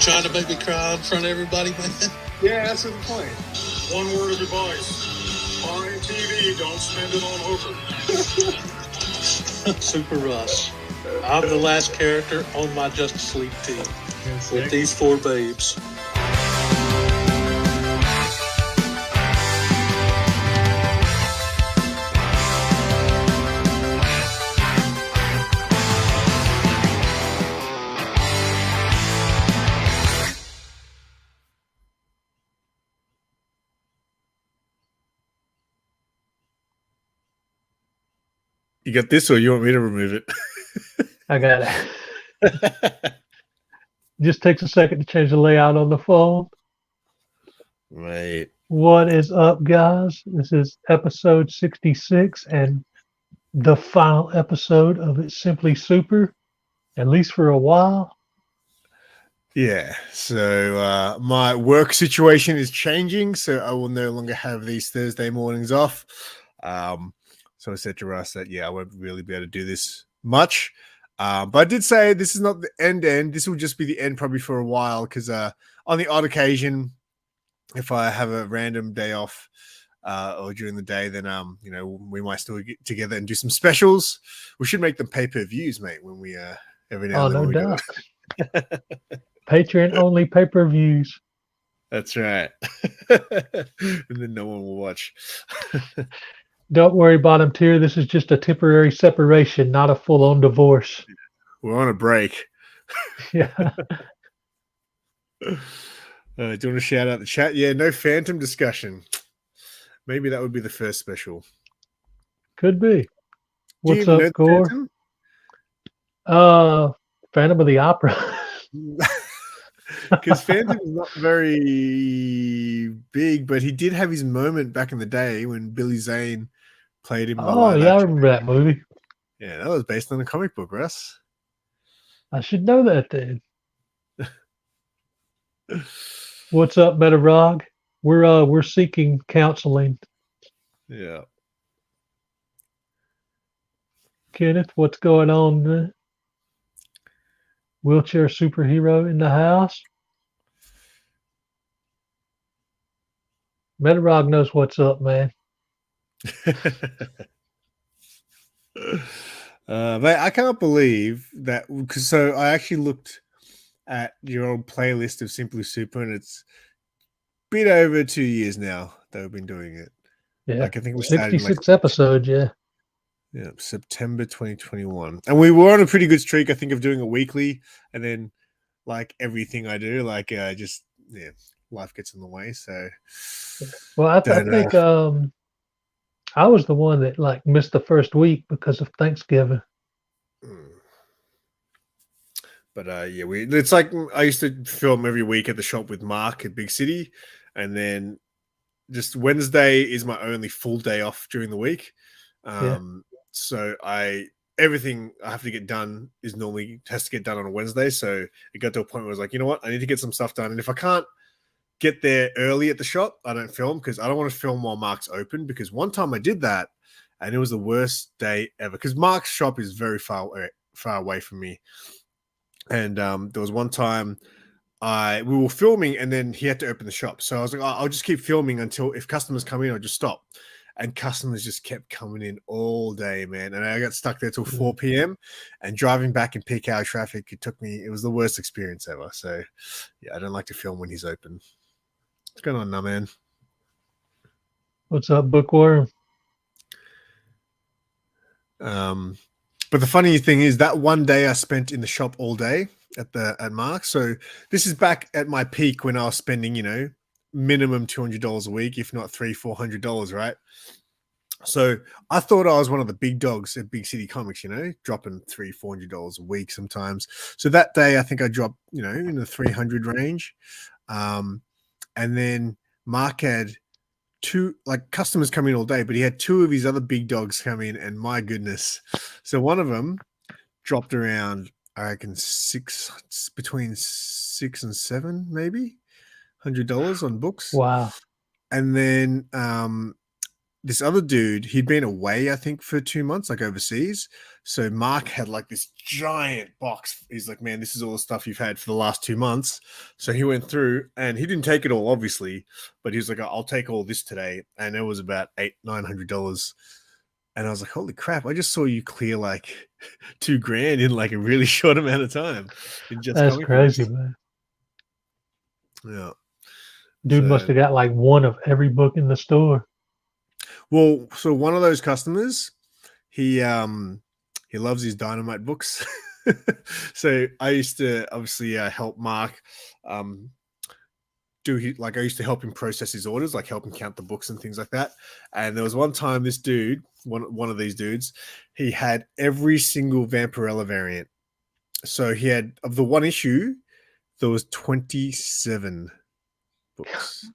trying to make me cry in front of everybody, man? Yeah, that's the point. One word of advice. Buy TV, don't spend it on Hooker. Super Russ. I'm the last character on my Justice League team with these four babes. You got this, or you want me to remove it? I got it. Just takes a second to change the layout on the phone. Right. What is up, guys? This is episode 66 and the final episode of It's Simply Super, at least for a while. Yeah. So my work situation is changing, so I will no longer have these Thursday mornings off. So I said to Russ that, I won't really be able to do this much. But I did say this is not the end. This will just be the end probably for a while because on the odd occasion, if I have a random day off or during the day, then, we might still get together and do some specials. We should make them pay-per-views, mate, when we every now and then. Oh, no doubt. Patreon only pay-per-views. That's right. And then no one will watch. Don't worry, bottom tier. This is just a temporary separation, not a full-on divorce. We're on a break. Yeah. Do you want to shout out the chat? Yeah, no Phantom discussion. Maybe that would be the first special. Could be. What's up, Gore? Phantom of the Opera. Because Phantom is not very big, but he did have his moment back in the day when Billy Zane played him. Oh, yeah, I remember that movie. Yeah, that was based on a comic book, Russ. I should know that then. What's up, Metarog? We're seeking counseling. Yeah. Kenneth, what's going on? Wheelchair superhero in the house. Metarog knows what's up, man. Mate, I can't believe that. So I actually looked at your old playlist of Simply Super, and it's a bit over 2 years now that we've been doing it. Yeah, like I think we 66 episodes. Yeah, September 2021, and we were on a pretty good streak. I think of doing it weekly, and then like everything I do, life gets in the way. So, well, I think I was the one that missed the first week because of Thanksgiving. But it's like I used to film every week at the shop with Mark at Big City, and then just Wednesday is my only full day off during the week. So everything I have to get done has to get done on a Wednesday. So it got to a point where I was like, you know what, I need to get some stuff done, and if I can't get there early at the shop, I don't film because I don't want to film while Mark's open. Because one time I did that, and it was the worst day ever. Because Mark's shop is very far away from me. And there was one time we were filming and then he had to open the shop. So I was like, I'll just keep filming until if customers come in, I'll just stop. And customers just kept coming in all day, man. And I got stuck there till 4 p.m. And driving back in peak hour traffic, it was the worst experience ever. So yeah, I don't like to film when he's open. What's going on now, man? What's up, Bookworm? But the funny thing is that one day I spent in the shop all day at Mark's. So this is back at my peak when I was spending, minimum $200 a week, if not $300-$400, right? So I thought I was one of the big dogs at Big City Comics, dropping $300-$400 a week sometimes. So that day I think I dropped, in the 300 range. And then Mark had two customers come in all day, but he had two of his other big dogs come in, and my goodness. So one of them dropped around, I reckon between $600 and $700 maybe $100 on books. Wow. And then this other dude, he'd been away, I think, for 2 months, like overseas. So Mark had like this giant box. He's like, man, this is all the stuff you've had for the last 2 months. So he went through and he didn't take it all, obviously, but he was like, I'll take all this today. And it was about $900. And I was like, holy crap, I just saw you clear like $2,000 in like a really short amount of time. That's crazy, man. Yeah. Dude must have got like one of every book in the store. Well, so one of those customers, he loves his Dynamite books. So I used to obviously help Mark I used to help him process his orders, like help him count the books and things like that. And there was one time this dude, one of these dudes, he had every single Vampirella variant. So he had, of the one issue, there was 27 books.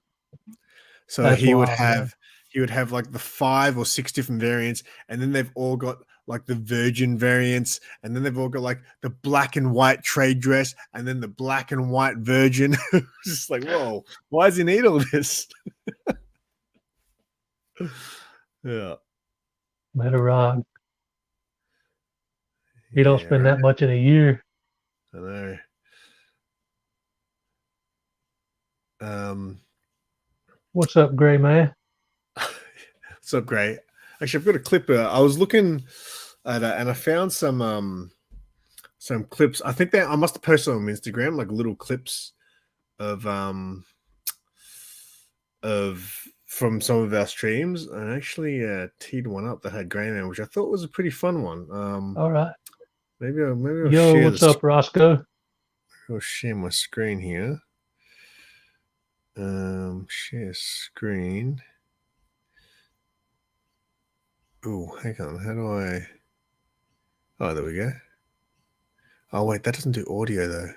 So That's he would wild, have man. he would have like the 5 or 6 different variants, and then they've all got like the virgin variants, and then they've all got like the black and white trade dress, and then the black and white virgin. It's just like, whoa, why does he need all this? Yeah. Better rock. You don't spend that much in a year. I know. What's up, Gray Man? What's up, Gray? Actually, I've got a clip. I was looking at and I found some clips. I think that I must have posted on Instagram, like little clips of from some of our streams. And actually teed one up that had Gray Man, which I thought was a pretty fun one. All right. Maybe I'll Yo, share what's up, Roscoe? I'll share my screen here. Share screen. Oh, hang on. How do I? Oh, there we go. Oh, wait, that doesn't do audio though.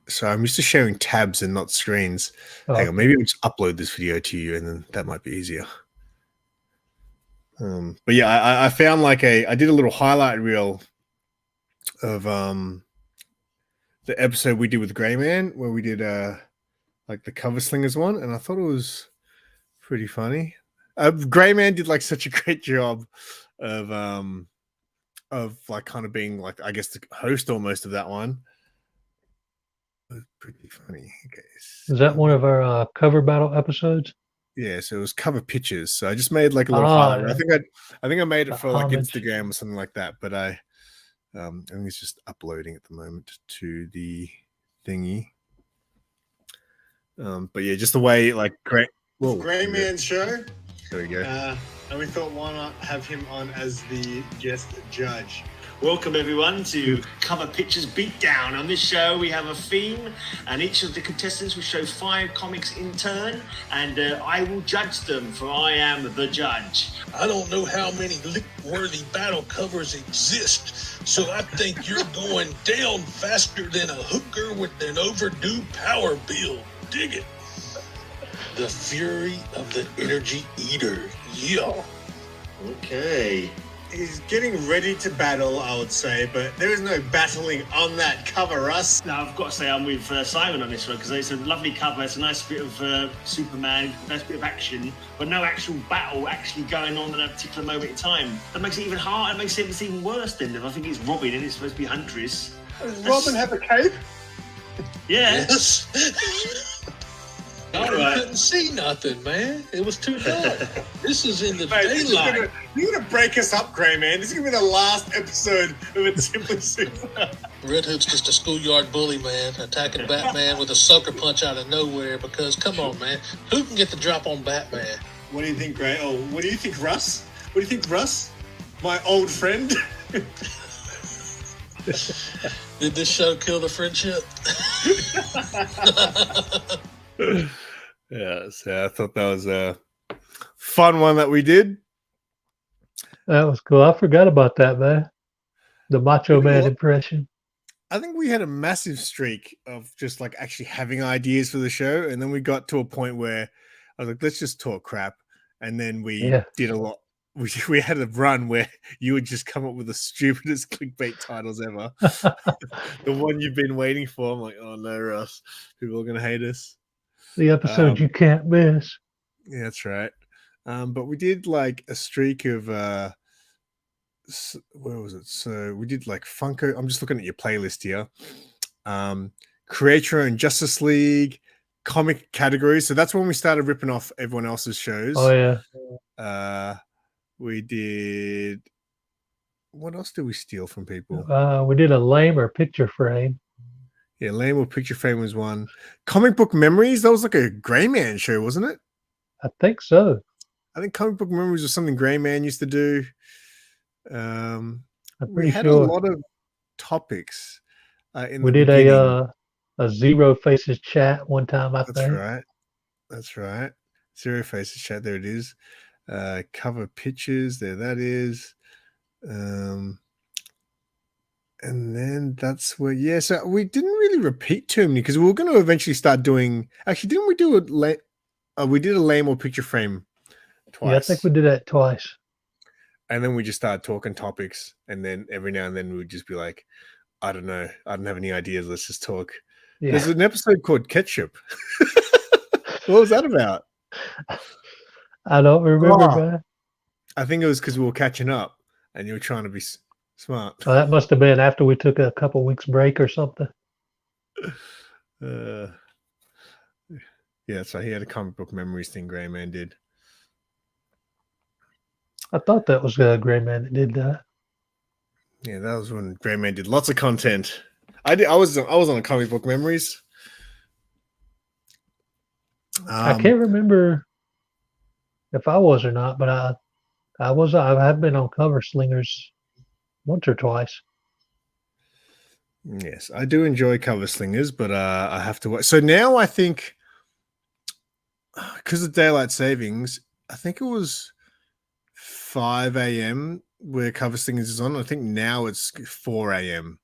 So I'm used to sharing tabs and not screens. Oh. Hang on, maybe I'll just upload this video to you, and then that might be easier. But yeah, I found like I did a little highlight reel of the episode we did with Gray Man, where we did like the cover slingers one, and I thought it was pretty funny. Gray Man did like such a great job of like kind of being like, I guess, the host almost of that one. It was pretty funny. Okay, Is that one of our cover battle episodes? Yeah, so it was cover pictures. So I just made like a little highlight. Yeah. I think I made it for like homage. Instagram or something like that. But I think it's just uploading at the moment to the thingy. But yeah, just the way like Gray Man's show. There we go. And we thought, why not have him on as the guest judge? Welcome everyone to Cover Pictures Beatdown. On this show we have a theme, and each of the contestants will show 5 comics in turn, and I will judge them, for I am the judge. I don't know how many lick-worthy battle covers exist, so I think you're going down faster than a hooker with an overdue power bill. Dig it. The fury of the energy eater. Yeah. Okay. He's getting ready to battle, I would say, but there is no battling on that cover, Russ. Now I've got to say I'm with Simon on this one, because it's a lovely cover. It's a nice bit of Superman, nice bit of action, but no actual battle actually going on at a particular moment in time. That makes it even harder. It makes it even worse than them. I think it's Robin and it's supposed to be Huntress. Does Robin have a cape? Yeah. Yes. I couldn't see nothing, man. It was too dark. This is in the daylight. You're gonna break us up, Gray Man. This is gonna be the last episode of It's Simply Super. Red Hood's just a schoolyard bully, man, attacking Batman with a sucker punch out of nowhere because, come on, man, who can get the drop on Batman? What do you think, Gray? Oh, what do you think, Russ? What do you think, Russ? My old friend? Did this show kill the friendship? Yeah, so I thought that was a fun one that we did. That was cool. I forgot about that, man. The Macho Man impression. I think we had a massive streak of just like actually having ideas for the show, and then we got to a point where I was like, let's just talk crap, and then we did a lot we had a run where you would just come up with the stupidest clickbait titles ever. The one you've been waiting for. I'm like, oh no, Russ, people are gonna hate us. The episode you can't miss. Yeah, that's right. But we did like a streak of where was it? So we did like Funko. I'm just looking at your playlist here. Create Your Own Justice League, comic categories. So that's when we started ripping off everyone else's shows. Oh yeah. We did. What else did we steal from people? We did a lame or picture frame. Yeah, lame or picture frame was one. Comic Book Memories. That was like a Gray Man show, wasn't it? I think so. I think Comic Book Memories was something Gray Man used to do. I'm We pretty had sure. a lot of topics in We the did beginning. a Zero Faces chat one time, I That's think. right. That's right. Zero Faces chat. There it is. Cover pictures. There that is. And then that's where, yeah. So we didn't really repeat too many because we were going to eventually start doing. Actually, didn't we do we did a lame or picture frame twice. Yeah, I think we did that twice. And then we just started talking topics, and then every now and then we would just be like, I don't know, I don't have any ideas. Let's just talk. Yeah. There's an episode called Ketchup. What was that about? I don't remember, Oh. man. I think it was because we were catching up, and you were trying to be smart. Oh, that must have been after we took a couple weeks break or something. Yeah, so he had a Comic Book Memories thing. Gray Man did. I thought that was Gray Man that did that. Yeah, that was when Gray Man did lots of content. I was on a Comic Book Memories. I can't remember if I was or not, but I have been on Cover Slingers once or twice. Yes, I do enjoy Cover Slingers, but I have to wait. So now I think because of daylight savings, I think it was 5 a.m. where Cover Slingers is on. I think now it's 4 a.m.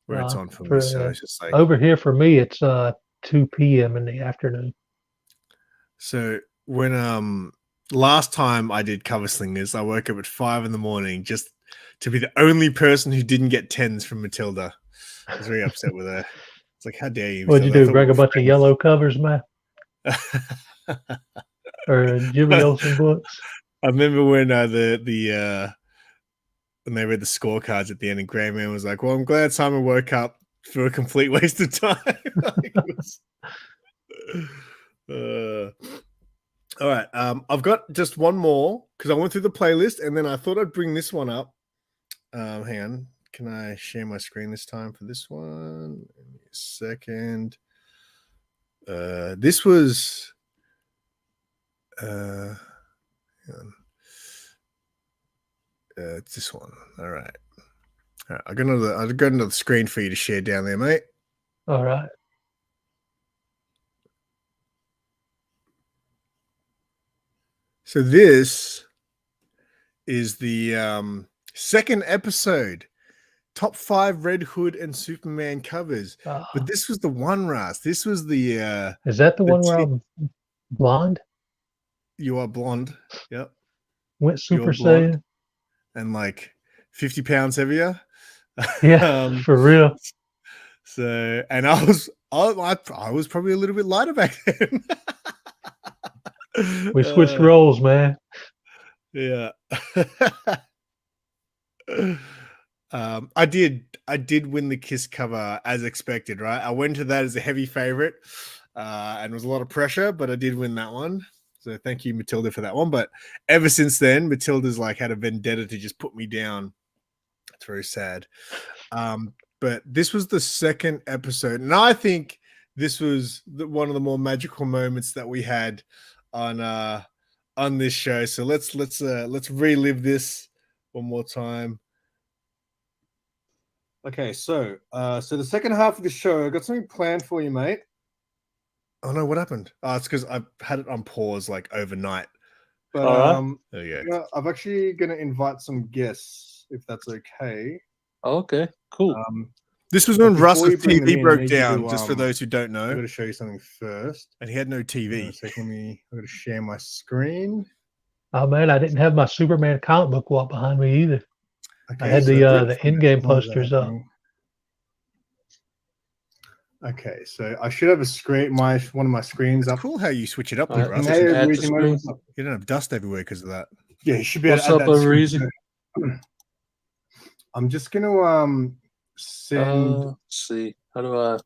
where it's on for me. So it's just like over here for me, it's 2 p.m. in the afternoon. So when last time I did Cover Slingers, I woke up at 5 a.m. just to be the only person who didn't get 10s from Matilda. I was very upset with her. It's like, how dare you? What'd you do? Bring a bunch of yellow covers, man? Or Jimmy Olsen books? I remember when when they read the scorecards at the end, and Gray Man was like, "Well, I'm glad Simon woke up for a complete waste of time." All right, I've got just one more because I went through the playlist, and then I thought I'd bring this one up. Hang on, can I share my screen this time for this one? Give me a second. This was. Hang on. It's this one. All right. I'll got another screen for you to share down there, mate. All right. So this is the second episode, top 5 Red Hood and Superman covers. But this was the one, Ras. This was the. Is that the one where I'm blonde? You are blonde. Yep. Went Super Saiyan. And like 50 pounds heavier. Yeah, for real. So, and I was probably a little bit lighter back then. We switched roles, man. Yeah. I did win the Kiss cover as expected, right? I went to that as a heavy favorite, and it was a lot of pressure, but I did win that one. So thank you, Matilda, for that one. But ever since then, Matilda's like had a vendetta to just put me down. It's very sad. But this was the second episode, and I think this was one of the more magical moments that we had on this show. So let's relive this one more time. Okay, so the second half of the show, I got something planned for you, mate. Oh no, what happened? It's because I had it on pause like overnight. But there you go. I'm actually gonna invite some guests if that's okay. Okay, cool. This was when Russ's TV broke down, to, just for those who don't know. I'm going to show you something first. And he had no TV. So I'm going to share my screen. Oh man, I didn't have my Superman comic book wall behind me either. Okay, I had so the in-game posters up. Okay, so I should have a screen. One of my screens up. Cool how you switch it up, Alright, Russ. just add to You screen. You don't have dust everywhere because of that. Yeah, you should be able What's to add up, that. to Reezy? screen. I'm just gonna send. Let's see. How do I?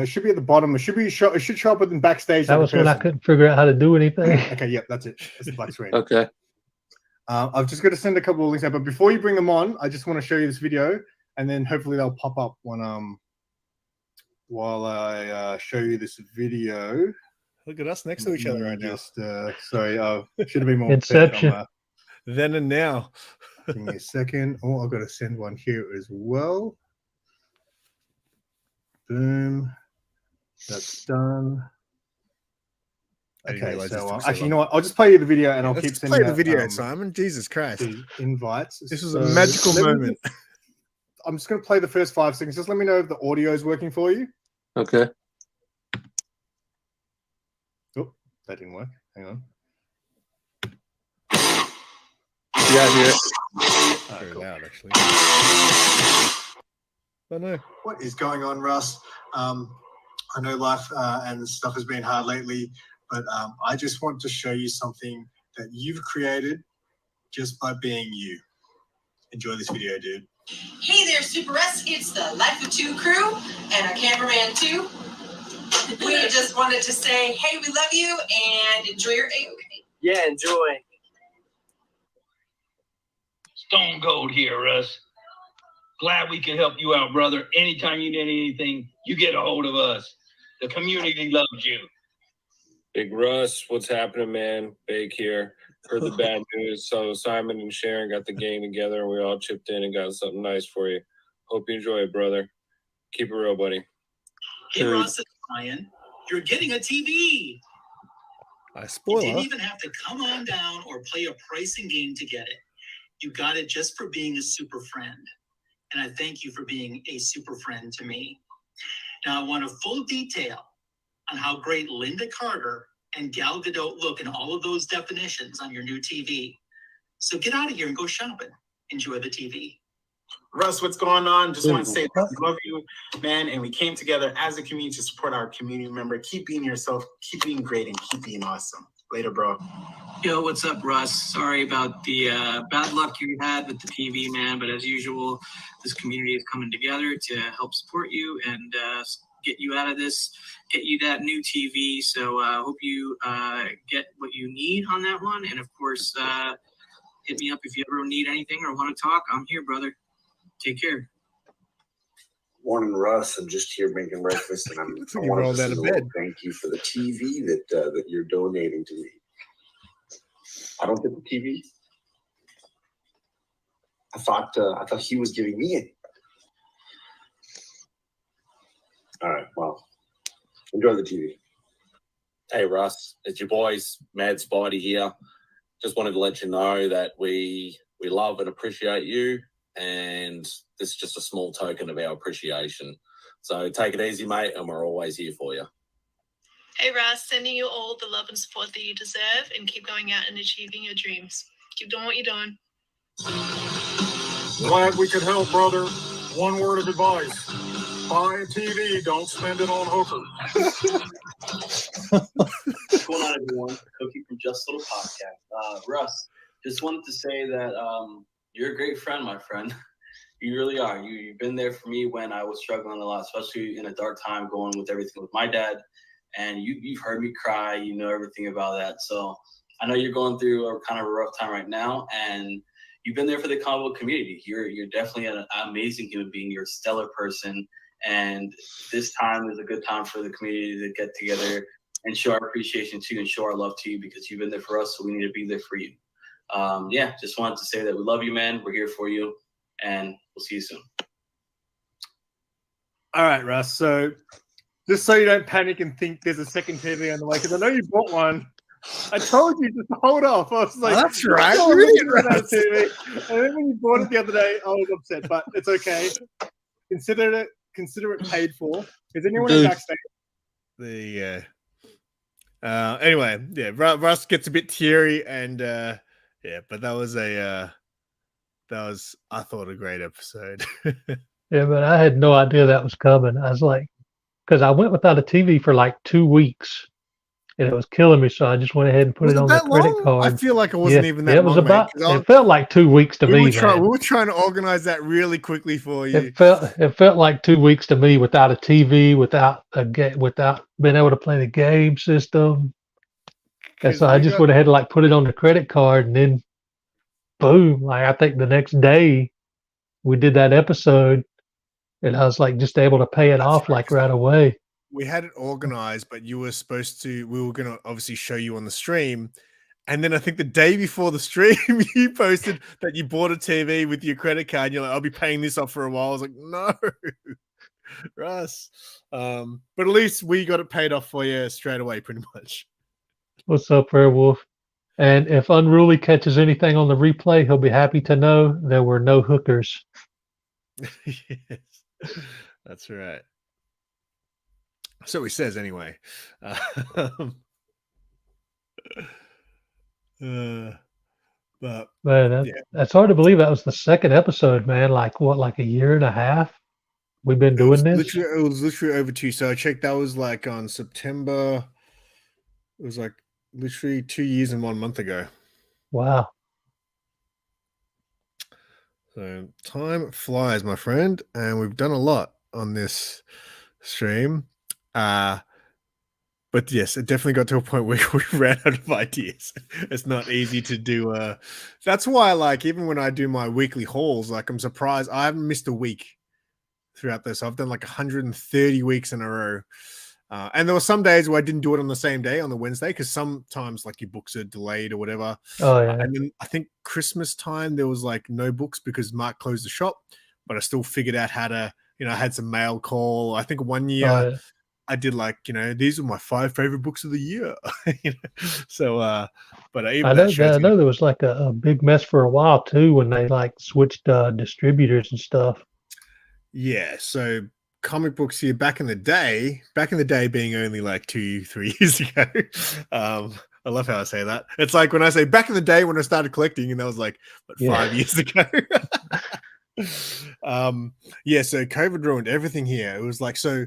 It should be at the bottom. It should show up in backstage. That was when I couldn't figure out how to do anything. Okay, yep, that's it. It's the black screen. Okay. I've just got to send a couple of links out, but before you bring them on, I just want to show you this video, and then hopefully they'll pop up when while I show you this video. Look at us next to each other right now. Sorry, should have been more Inception. Then and now. Give me a second. Oh, I've got to send one here as well. Boom. That's done. Okay, so actually, you know what? I'll just play you the video, and I'll keep sending. Play the video, Simon. Jesus Christ! The invites. This was a magical moment. I'm just going to play the first 5 seconds. Just let me know if the audio is working for you. Okay. Oh, that didn't work. Hang on. Yeah, I hear it. Very loud, actually. Oh no. What is going on, Russ? I know life and stuff has been hard lately, but I just want to show you something that you've created just by being you. Enjoy this video, dude. Hey there, Super Russ. It's the Life of Two crew and our cameraman too. We just wanted to say, hey, we love you and enjoy your A-OK. Yeah, enjoy. Stone Cold here, Russ. Glad we can help you out, brother. Anytime you need anything, you get a hold of us. The community loves you. Big Russ, what's happening, man? Big here. Heard the bad news. So Simon and Sharon got the game together, and we all chipped in and got something nice for you. Hope you enjoy it, brother. Keep it real, buddy. Hey, Russ and Ryan, you're getting a TV. Spoiler. You didn't even have to come on down or play a pricing game to get it. You got it just for being a super friend. And I thank you for being a super friend to me. Now, I want a full detail on how great Linda Carter and Gal Gadot look in all of those definitions on your new TV. So get out of here and go shopping. Enjoy the TV. Russ, what's going on? Just want to say that we love you, man, and we came together as a community to support our community member. Keep being yourself, keep being great, and keep being awesome. Later, bro. Yo, what's up, Russ? Sorry about the bad luck you had with the TV, man, but as usual, this community is coming together to help support you and get you out of this, get you that new TV. So I hope you get what you need on that one. And of course, hit me up if you ever need anything or want to talk. I'm here, brother. Take care. Morning, Russ. I'm just here making breakfast, and I want to say a little thank you for the TV that you're donating to me. I don't get the TV. I thought he was giving me it. All right, well, enjoy the TV. Hey, Russ. It's your boys, Mad Spidey here. Just wanted to let you know that we love and appreciate you, and this is just a small token of our appreciation. So take it easy, mate, and we're always here for you. Hey, Russ, sending you all the love and support that you deserve, and keep going out and achieving your dreams. Keep doing what you're doing. Glad we could help, brother. One word of advice. Buy a TV, don't spend it on hookers. What's going on, everyone? Cookie from Just Little Podcast. Russ, just wanted to say that you're a great friend, my friend. You really are. You've been there for me when I was struggling a lot, especially in a dark time going with everything with my dad. And you've heard me cry. You know everything about that. So I know you're going through a kind of a rough time right now, and you've been there for the comic book community. You're definitely an amazing human being. You're a stellar person. And this time is a good time for the community to get together and show our appreciation to you and show our love to you, because you've been there for us, so we need to be there for you. Yeah, just wanted to say that we love you, man. We're here for you, and we'll see you soon. All right, Russ. So just so you don't panic and think there's a second TV on the way, because I know you bought one. I told you just hold off. I was like, that's right. Oh, that TV. And then when you bought it the other day, I was upset, but it's okay. Consider it paid for. Is anyone in backstage? Anyway, yeah, Russ gets a bit teary, and yeah, but that was I thought a great episode. Yeah, but I had no idea that was coming. I was like, because I went without a TV for like 2 weeks, and it was killing me. So I just went ahead and put Was it it on the that credit long? I card. feel like it Yeah, wasn't even that it was long, mate. about. It felt like 2 weeks to me, man. We were trying to organize that really quickly for you. It felt like 2 weeks to me without a TV, without without being able to play the game system. And so I just went ahead and like put it on the credit card, and then boom! Like I think the next day we did that episode, and I was like just able to pay it off like right away. We had it organized, but you were supposed to. We were going to obviously show you on the stream. And then I think the day before the stream, you posted that you bought a TV with your credit card. And you're like, I'll be paying this off for a while. I was like, no, Russ. But at least we got it paid off for you straight away, pretty much. What's up, Werewolf? And if Unruly catches anything on the replay, he'll be happy to know there were no hookers. Yes, that's right. So he says anyway. But man, that's hard to believe. That was the second episode, man. Like what, like a year and a half we've been doing this. It was literally over 2. So I checked. That was like on September. It was like literally 2 years and 1 month ago. Wow. So time flies, my friend, and we've done a lot on this stream. But yes, it definitely got to a point where we ran out of ideas. It's not easy to do. That's why, like, even when I do my weekly hauls, like, I'm surprised I haven't missed a week throughout this. I've done like 130 weeks in a row. And there were some days where I didn't do it on the same day, on the Wednesday, because sometimes like your books are delayed or whatever. Oh, yeah. And then I think Christmas time, there was like no books because Mark closed the shop, but I still figured out how to, I had some mail call. I think one year I did like, these are my 5 favorite books of the year. So, but I know there was like a big mess for a while too when they like switched distributors and stuff. Yeah. So comic books here back in the day being only like 2-3 years ago. I love how I say that. It's like when I say back in the day when I started collecting, and that was like 5 years ago. So COVID ruined everything here. It was like, so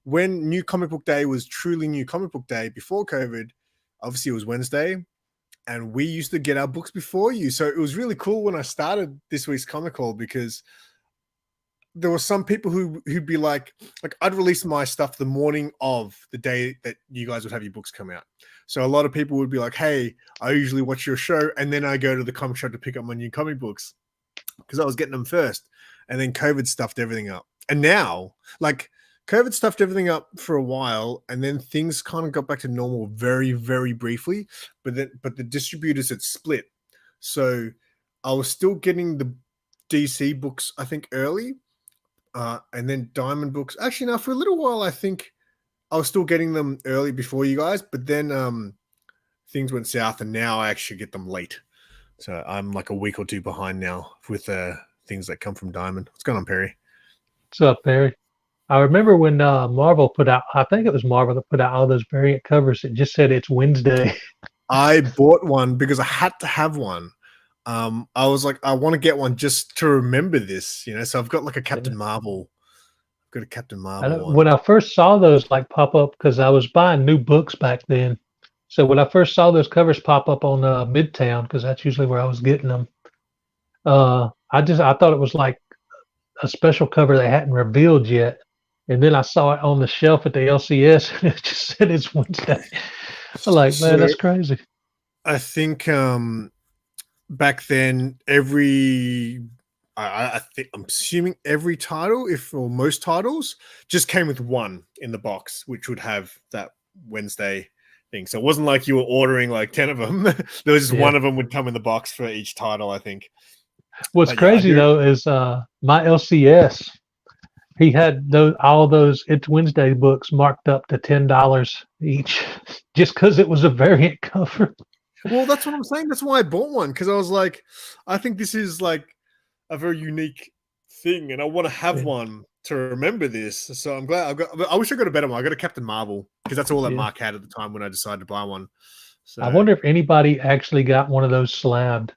when New Comic Book Day was truly New Comic Book Day before COVID, obviously it was Wednesday, and we used to get our books before you. So it was really cool when I started this week's Comic Haul, because there were some people who'd be like I'd release my stuff the morning of the day that you guys would have your books come out. So a lot of people would be like, hey, I usually watch your show, and then I go to the comic shop to pick up my new comic books because I was getting them first. And then COVID stuffed everything up. And now, like, COVID stuffed everything up for a while, and then things kind of got back to normal very, very briefly. But the distributors had split. So I was still getting the DC books, I think, early. And then Diamond books. Actually, now for a little while, I think I was still getting them early before you guys, but then things went south, and now I actually get them late. So I'm like a week or 2 behind now with things that come from Diamond. What's going on, Perry? What's up, Perry? I remember when Marvel put out, I think it was Marvel that put out all those variant covers. It just said it's Wednesday. I bought one because I had to have one. I was like, I want to get one just to remember this, So I've got like a Captain Marvel. I've got a Captain Marvel one. When I first saw those like pop up, because I was buying new books back then. So when I first saw those covers pop up on Midtown, because that's usually where I was getting them, I thought it was like a special cover they hadn't revealed yet. And then I saw it on the shelf at the LCS, and it just said it's Wednesday. I'm like, man, that's crazy. I think back then, I think I'm assuming every title, or most titles, just came with one in the box, which would have that Wednesday thing. So it wasn't like you were ordering like 10 of them. There was just one of them would come in the box for each title, I think. What's crazy though is my LCS, he had all those It's Wednesday books marked up to $10 each, just because it was a variant cover. Well, that's what I'm saying. That's why I bought one, because I was like, I think this is like a very unique thing, and I want to have one to remember this. So I'm glad I wish I got a better one. I got a Captain Marvel because that's all that Mark had at the time when I decided to buy one. So I wonder if anybody actually got one of those slabbed.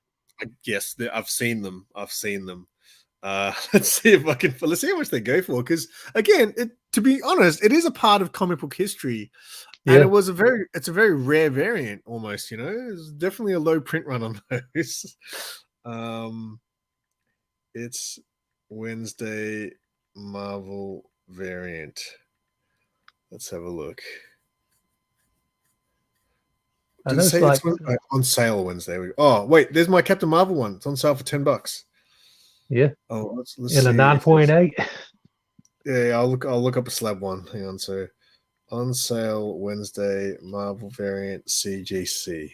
Yes, I've seen them. Let's see if I can. Let's see how much they go for. Because again, to be honest, it is a part of comic book history, and it's a very rare variant. Almost, it's definitely a low print run on those. It's Wednesday Marvel variant. Let's have a look. Did it say it's on sale Wednesday? Oh, wait, there's my Captain Marvel one. It's on sale for $10. Yeah. Oh, let's in a 9.8. Yeah, I'll look up a slab one. Hang on. So, on sale Wednesday Marvel variant CGC.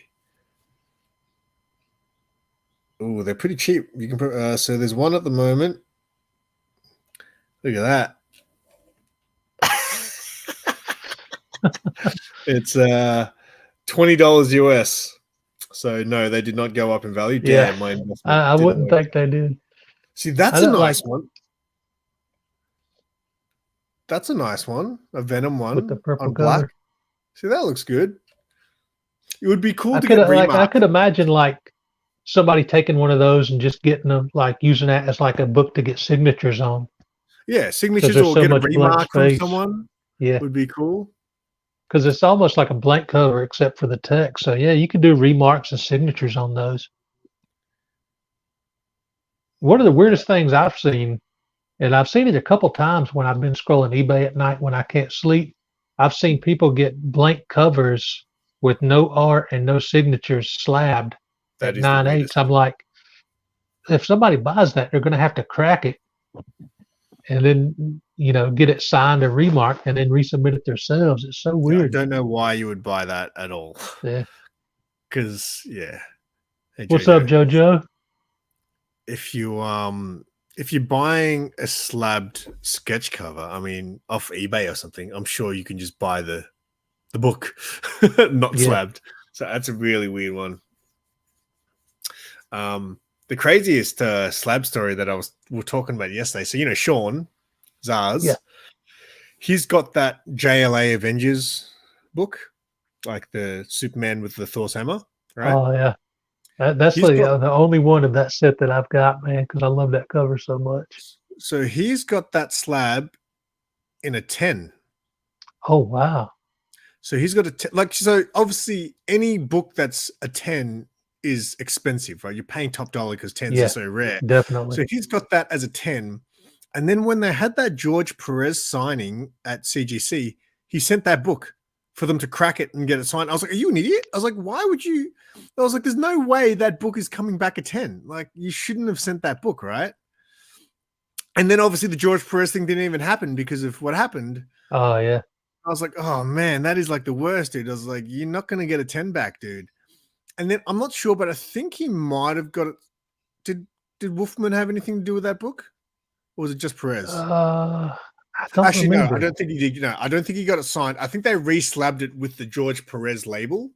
Oh, they're pretty cheap. You can so there's one at the moment. Look at that. It's $20 US. So no, they did not go up in value. Yeah, my investment. I wouldn't think they did. See, that's a nice one. That's a nice one. A Venom one with the purple on black. cover. See, that looks good. It would be cool to get remarked. I could imagine somebody taking one of those and just getting them, using that as a book to get signatures on. Yeah, signatures or get a remark from someone. Yeah, would be cool. Because it's almost like a blank cover except for the text. So yeah, you could do remarks and signatures on those. One of the weirdest things I've seen, and I've seen it a couple times when I've been scrolling eBay at night when I can't sleep, I've seen people get blank covers with no art and no signatures slabbed at 9/8. I'm like, if somebody buys that, they're going to have to crack it and then, get it signed or remarked and then resubmit it themselves. It's so weird. I don't know why you would buy that at all. Yeah. Because, yeah. Hey, what's up, JoJo? If you're buying a slabbed sketch cover, off eBay or something, I'm sure you can just buy the book, not slabbed. So that's a really weird one. The craziest slab story that we were talking about yesterday. So Sean Zars, he's got that JLA Avengers book, like the Superman with the Thor's hammer, right? Oh yeah, that's the only one of that set that I've got, man, because I love that cover so much. So he's got that slab in a 10. Oh wow! So he's got a 10. So obviously any book that's a 10 is expensive, right? You're paying top dollar because 10s are so rare. Definitely. So he's got that as a 10. And then when they had that George Perez signing at CGC, he sent that book for them to crack it and get it signed. I was like, are you an idiot? I was like, why would you? I was like, there's no way that book is coming back a 10. Like, you shouldn't have sent that book, right? And then obviously the George Perez thing didn't even happen because of what happened. Oh, yeah. I was like, oh, man, that is like the worst, dude. I was like, you're not going to get a 10 back, dude. And then I'm not sure, but I think he might have got it. Did Wolfman have anything to do with that book? Or was it just Perez? I don't remember. No, I don't think he did. No, I don't think he got it signed. I think they re-slabbed it with the George Perez label.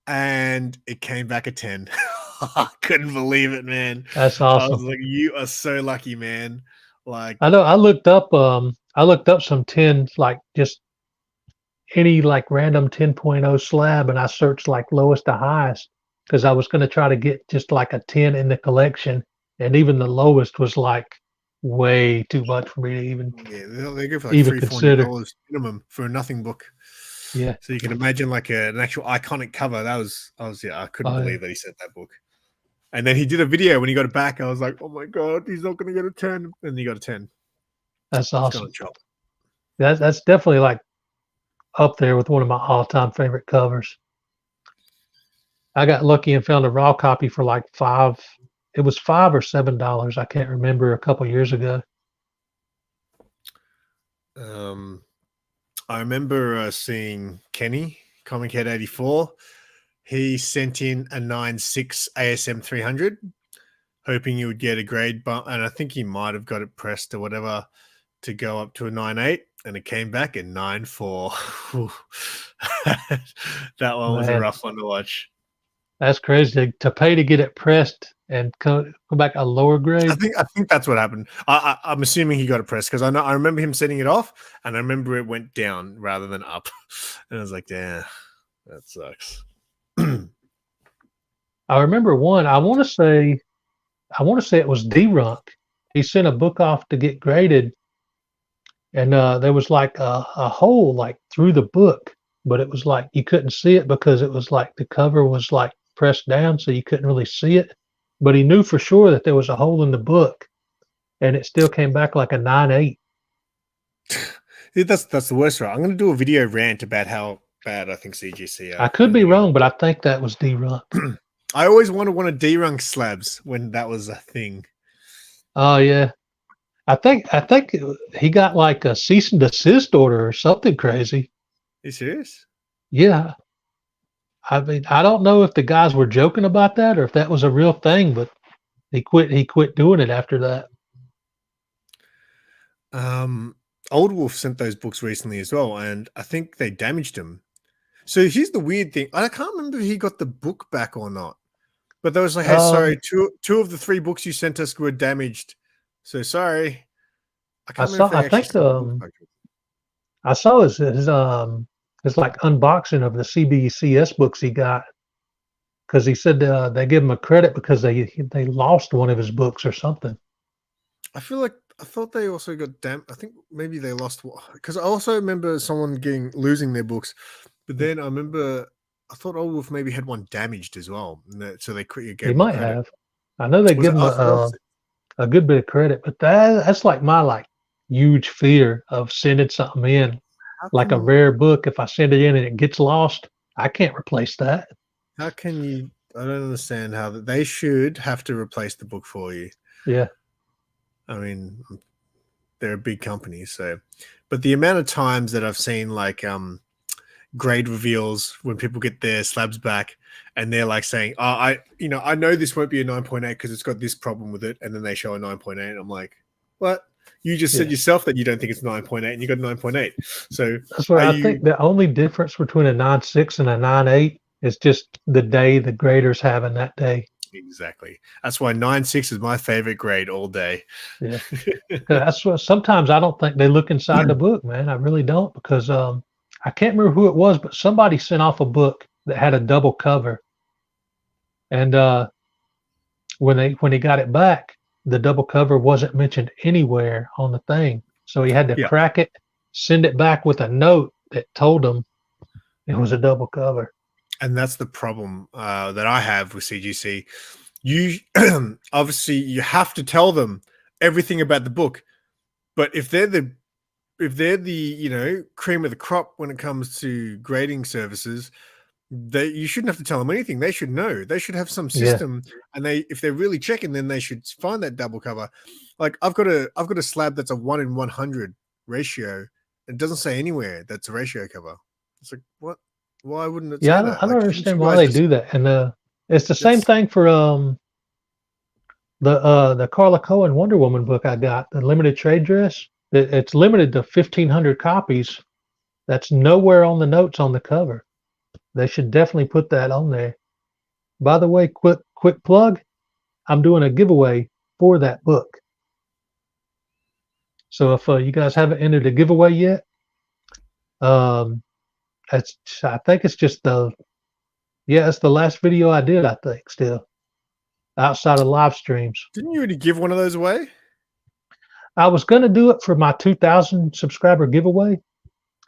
And it came back a 10. I couldn't believe it, man. That's awesome. I was like, you are so lucky, man. Like, I know I looked up some 10s, like just any like random 10.0 slab, and I searched like lowest to highest because I was going to try to get just like a 10 in the collection, and even the lowest was like way too much for me to even they go for like $340 minimum for a nothing book. Yeah, so you can imagine like an actual iconic cover. I couldn't believe that he sent that book. And then he did a video when he got it back. I was like, oh my god, he's not going to get a 10, and he got a 10. That's awesome. That's definitely like up there with one of my all-time favorite covers. I got lucky and found a raw copy for like $5 or $7. I can't remember, a couple years ago. I remember seeing Kenny, Comic Head 84. He sent in a 9.6 ASM 300, hoping he would get a grade bump, and I think he might have got it pressed or whatever to go up to a 9.8, and it came back in 9.4. That one was a rough one to watch. That's crazy to pay to get it pressed and come back a lower grade. I think that's what happened. I'm assuming he got a press because I remember him setting it off, and I remember it went down rather than up, and I was like, "Yeah, that sucks." I remember one. I want to say it was D-Runk. He sent a book off to get graded, and there was like a hole like through the book, but it was like you couldn't see it because it was like the cover was like pressed down, so you couldn't really see it. But he knew for sure that there was a hole in the book, and it still came back like a 9.8. That's the worst, right? I'm going to do a video rant about how bad I think CGC are. I could be wrong, but I think that was D-Runk. I always wanted one of D-Runk slabs when that was a thing. Oh yeah, I think he got like a cease and desist order or something crazy. You serious? Yeah. I mean, I don't know if the guys were joking about that or if that was a real thing, but he quit doing it after that. Old Wolf sent those books recently as well, and I think they damaged them. So here's the weird thing. I can't remember if he got the book back or not. But there was like, hey, sorry, two of the 3 books you sent us were damaged. So sorry. I saw his like unboxing of the CBCS books he got, because he said they give him a credit because they lost one of his books or something. I thought they also got I think maybe they lost, because I also remember someone losing their books, but then I thought Old Wolf maybe had one damaged as well, so they gave He might have. I know they give him a good bit of credit, but that's like my huge fear of sending something in, like a rare book. If I send it in and it gets lost, I can't replace that. How can you? I don't understand how they should have to replace the book for you. Yeah. I mean, they're a big company, so. But the amount of times that I've seen like grade reveals when people get their slabs back and they're like saying, "Oh, I know this won't be a 9.8 because it's got this problem with it," and then they show a 9.8. I'm like, "What? You just said yourself that you don't think it's 9.8, and you got 9.8." So that's what I think. The only difference between a 9.6 and a 9.8 is just the day the graders having that day. Exactly. That's why 9.6 is my favorite grade all day. Yeah. That's what sometimes I don't think they look inside the book, man. I really don't, because I can't remember who it was, but somebody sent off a book that had a double cover. And when he got it back, the double cover wasn't mentioned anywhere on the thing. So he had to crack it, send it back with a note that told him it was a double cover. And that's the problem that I have with CGC. You obviously you have to tell them everything about the book, but if they're the cream of the crop when it comes to grading services, you shouldn't have to tell them anything. They should know. They should have some system, and if they're really checking, then they should find that double cover. Like I've got a slab that's a 1 in 100 ratio. It doesn't say anywhere that's a ratio cover. It's like, what? Why wouldn't it? Yeah, I don't understand why they do that. And it's the same thing for the Carla Cohen Wonder Woman book I got, the limited trade dress. It's limited to 1,500 copies. That's nowhere on the notes on the cover. They should definitely put that on there. By the way, quick plug, I'm doing a giveaway for that book. So if you guys haven't entered a giveaway yet, I think it's just it's the last video I did, I think, still outside of live streams. Didn't you already give one of those away? I was going to do it for my 2,000 subscriber giveaway.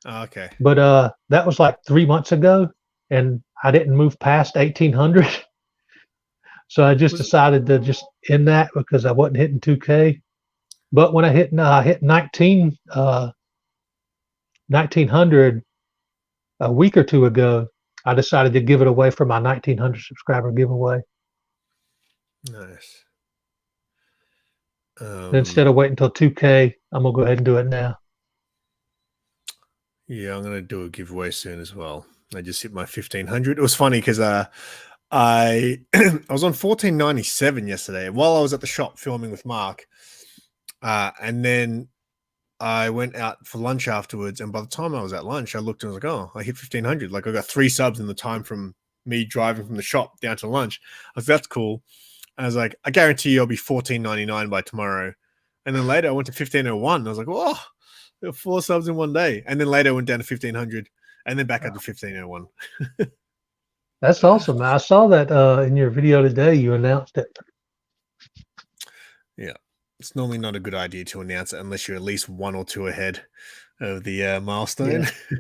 Oh, okay. But that was like 3 months ago, and I didn't move past 1,800. So I just decided to just end that because I wasn't hitting 2K. But when I hit 1,900 a week or two ago, I decided to give it away for my 1,900 subscriber giveaway. Nice. Instead of waiting until 2K, I'm going to go ahead and do it now. Yeah, I'm going to do a giveaway soon as well. I just hit my 1,500. It was funny because I was on 1497 yesterday while I was at the shop filming with Mark. And then I went out for lunch afterwards. And by the time I was at lunch, I looked and I was like, oh, I hit 1,500. Like I got 3 subs in the time from me driving from the shop down to lunch. I was like, that's cool. And I was like, I guarantee you I'll be $14.99 by tomorrow. And then later I went to 1501. I was like, whoa, there were 4 subs in one day. And then later I went down to 1500 and then back up to 1501. That's awesome. I saw that in your video today. You announced it. Yeah. It's normally not a good idea to announce it unless you're at least 1 or 2 ahead of the milestone. Yeah.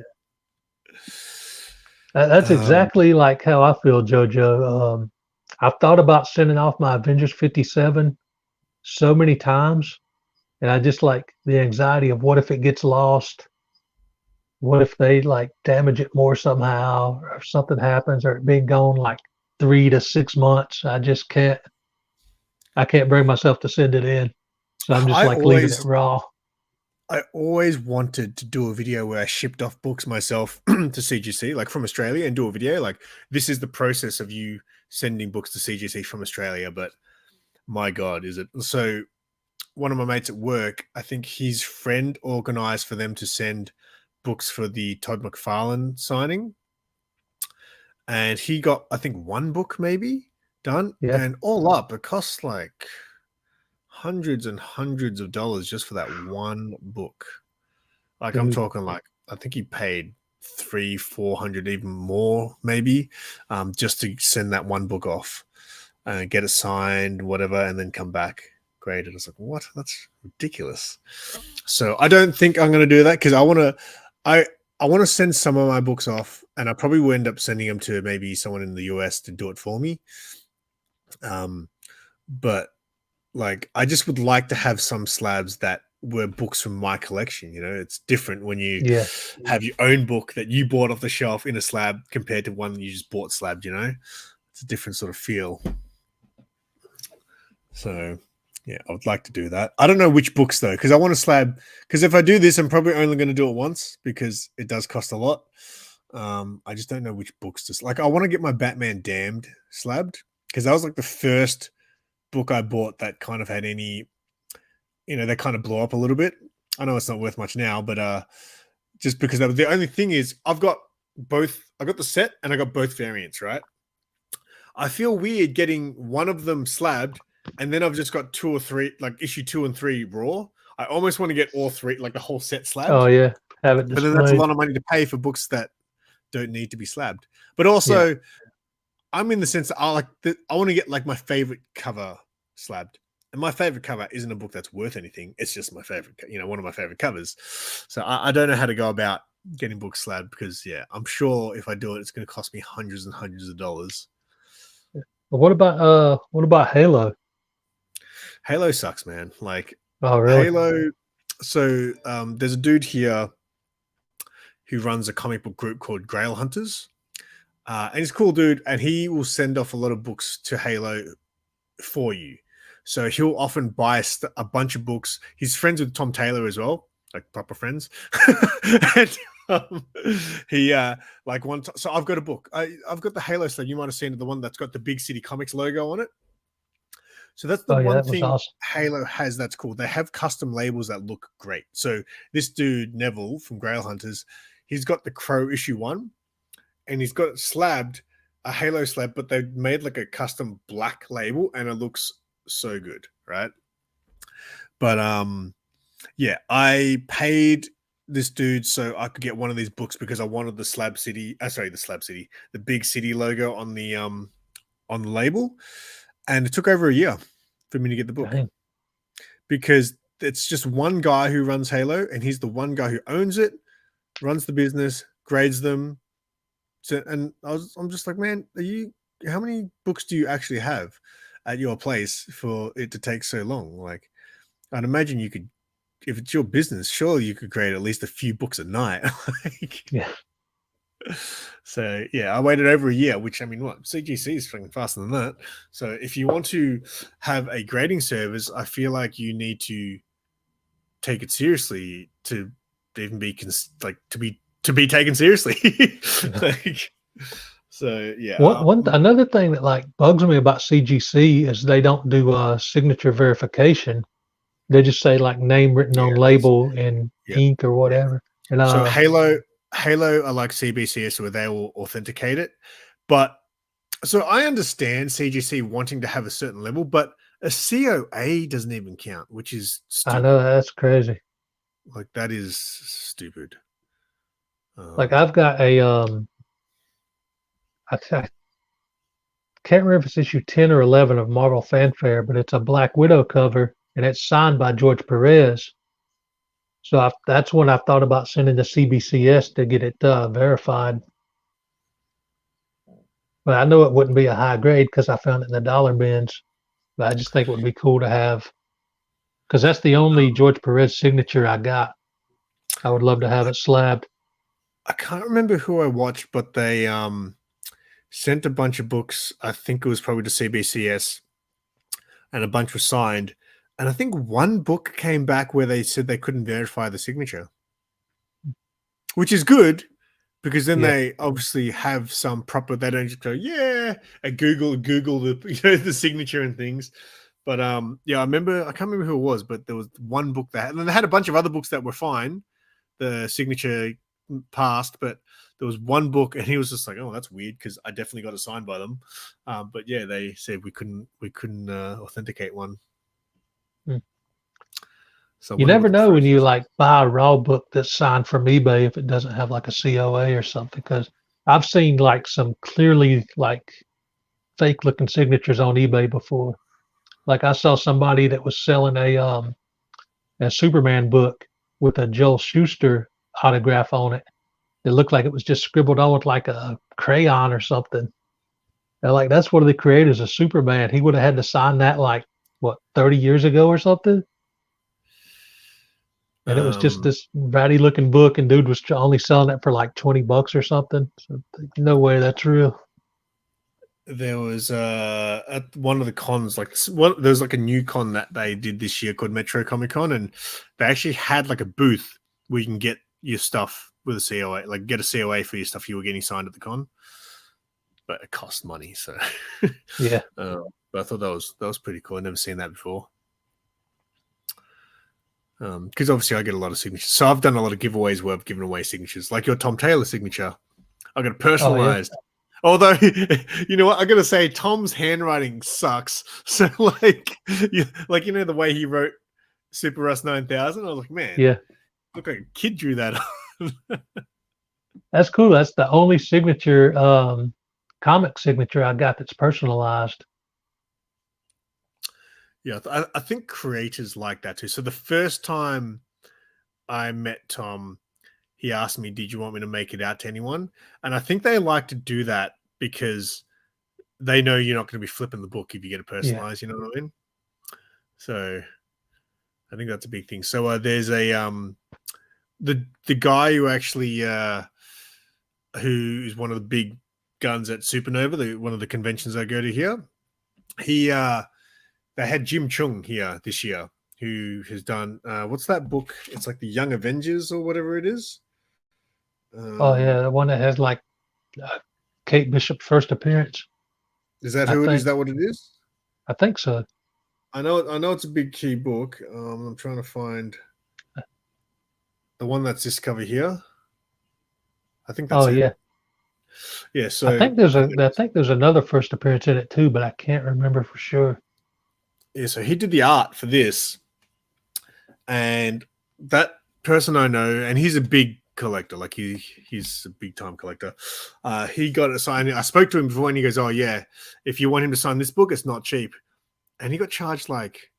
That's exactly like how I feel, JoJo. I've thought about sending off my Avengers 57 so many times, and I just like the anxiety of what if it gets lost? What if they like damage it more somehow, or if something happens, or it being gone like 3 to 6 months? I just can't. I can't bring myself to send it in, so I'm just leaving it raw. I always wanted to do a video where I shipped off books myself to CGC, like from Australia, and do a video like this is the process of you sending books to CGC from Australia. But my God, is it? So one of my mates at work, I think his friend organized for them to send books for the Todd McFarlane signing. And he got, I think, 1 book maybe done. Yeah. And all up, it costs like hundreds and hundreds of dollars just for that 1 book. Like I'm talking like, I think he paid $300-400, even more maybe, just to send that 1 book off and get it signed, whatever, and then come back graded. I was like, what? That's ridiculous. So I don't think I'm going to do that because I want to send some of my books off, and I probably will end up sending them to maybe someone in the US to do it for me. But like, I just would like to have some slabs that were books from my collection. You know, it's different when you have your own book that you bought off the shelf in a slab compared to one you just bought slabbed, you know, it's a different sort of feel. So yeah, I would like to do that. I don't know which books though, because I want to slab, because if I do this, I'm probably only going to do it once because it does cost a lot. I just don't know which books to, like, I want to get my Batman Damned slabbed because that was like the first book I bought that kind of had any, you know, they kind of blew up a little bit. I know it's not worth much now, but just because the only thing is I've got both, I got the set and I got both variants, right? I feel weird getting one of them slabbed and then I've just got 2 or 3, like issue 2 and 3 raw. I almost want to get all 3, like the whole set slabbed. Oh yeah, have it displayed. But then that's a lot of money to pay for books that don't need to be slabbed. But also, I'm in the sense that I want to get like my favorite cover slabbed. And my favorite cover isn't a book that's worth anything. It's just my favorite, you know, one of my favorite covers. So I don't know how to go about getting books slabbed because, yeah, I'm sure if I do it, it's going to cost me hundreds and hundreds of dollars. But what about Halo? Halo sucks, man. Like, oh, really? Halo. So there's a dude here who runs a comic book group called Grail Hunters. And he's a cool dude, and he will send off a lot of books to Halo for you. So he'll often buy a bunch of books. He's friends with Tom Taylor as well, like proper friends. And he like one time, so I've got a book. I've got the Halo slab. You might have seen it, the one that's got the Big City Comics logo on it. So that's the one thing awesome. Halo has that's cool. They have custom labels that look great. So this dude, Neville from Grail Hunters, he's got the Crow issue 1, and he's got it slabbed, a Halo slab, but they made like a custom black label, and it looks so good, right? But yeah, I paid this dude so I could get one of these books because I wanted the the Big City logo on the label, and it took over a year for me to get the book. Dang. Because it's just one guy who runs Halo, and he's the one guy who owns it, runs the business, grades them. So, and I'm just like, man, how many books do you actually have at your place for it to take so long? Like, I'd imagine you could, if it's your business, surely you could grade at least a few books a night. Like, yeah. So yeah, I waited over a year, which, I mean, what, CGC is fucking faster than that. So if you want to have a grading service, I feel like you need to take it seriously to even be to be taken seriously. Like, so yeah. Another thing that like bugs me about CGC is they don't do signature verification. They just say like name written on label in ink or whatever. And so Halo are like CBCS where they will authenticate it, but So I understand CGC wanting to have a certain level, but a COA doesn't even count, which is I stupid. know that's crazy. Like that is stupid. Like I've got a I can't remember if it's issue 10 or 11 of Marvel Fanfare, but it's a Black Widow cover and it's signed by George Perez. So that's when I thought about sending to CBCS to get it verified. But I know it wouldn't be a high grade because I found it in the dollar bins. But I just think it would be cool to have, because that's the only George Perez signature I got. I would love to have it slabbed. I can't remember who I watched, but they sent a bunch of books. I think it was probably to CBCS, and a bunch were signed. And I think one book came back where they said they couldn't verify the signature, which is good because then they obviously have some proper. They don't just go, Google the the signature and things. But yeah, I can't remember who it was, but there was one book that, and then they had a bunch of other books that were fine. The signature passed, but there was one book, and he was just like, "Oh, that's weird," because I definitely got it signed by them. But yeah, they said we couldn't authenticate one. So you never know when you like buy a raw book that's signed from eBay if it doesn't have like a COA or something. Because I've seen like some clearly like fake looking signatures on eBay before. Like I saw somebody that was selling a Superman book with a Joel Schuster autograph on it. It looked like it was just scribbled on with like a crayon or something. They're like, that's one of the creators of Superman. He would have had to sign that like, what, 30 years ago or something? And it was just this ratty looking book, and dude was only selling it for like $20 or something. So no way that's real. There was at one of the cons, there's like a new con that they did this year called Metro Comic Con, and they actually had like a booth where you can get your stuff with a COA, like get a COA for your stuff you were getting signed at the con, but it cost money. So yeah, but I thought that was pretty cool. I've never seen that before. Because obviously I get a lot of signatures, so I've done a lot of giveaways where I've given away signatures, like your Tom Taylor signature. I got it personalized. Oh, yeah. Although, you know what, I gotta say, Tom's handwriting sucks. So, like the way he wrote Super Russ 9000, I was like, man, look like a kid drew that. That's cool. That's the only signature, comic signature I got that's personalized. Yeah, I think creators like that too. So the first time I met Tom, he asked me, did you want me to make it out to anyone? And I think they like to do that because they know you're not going to be flipping the book if you get it personalized. You know what I mean? So I think that's a big thing. So there's a the guy who actually who is one of the big guns at Supernova, one of the conventions I go to here. They had Jim Chung here this year, who has done what's that book? It's like the Young Avengers or whatever it is. Oh yeah, the one that has like Kate Bishop's first appearance. Is that who it is? Is that what it is? I think so. I know it's a big key book. I'm trying to find the one that's this cover here. I think that's it. Yeah. So I think there's another first appearance in it too, but I can't remember for sure. Yeah, so he did the art for this, and that person I know, and he's a big collector, like he's a big time collector. He got it signed. I spoke to him before, and he goes, "Oh yeah, if you want him to sign this book, it's not cheap." And he got charged like,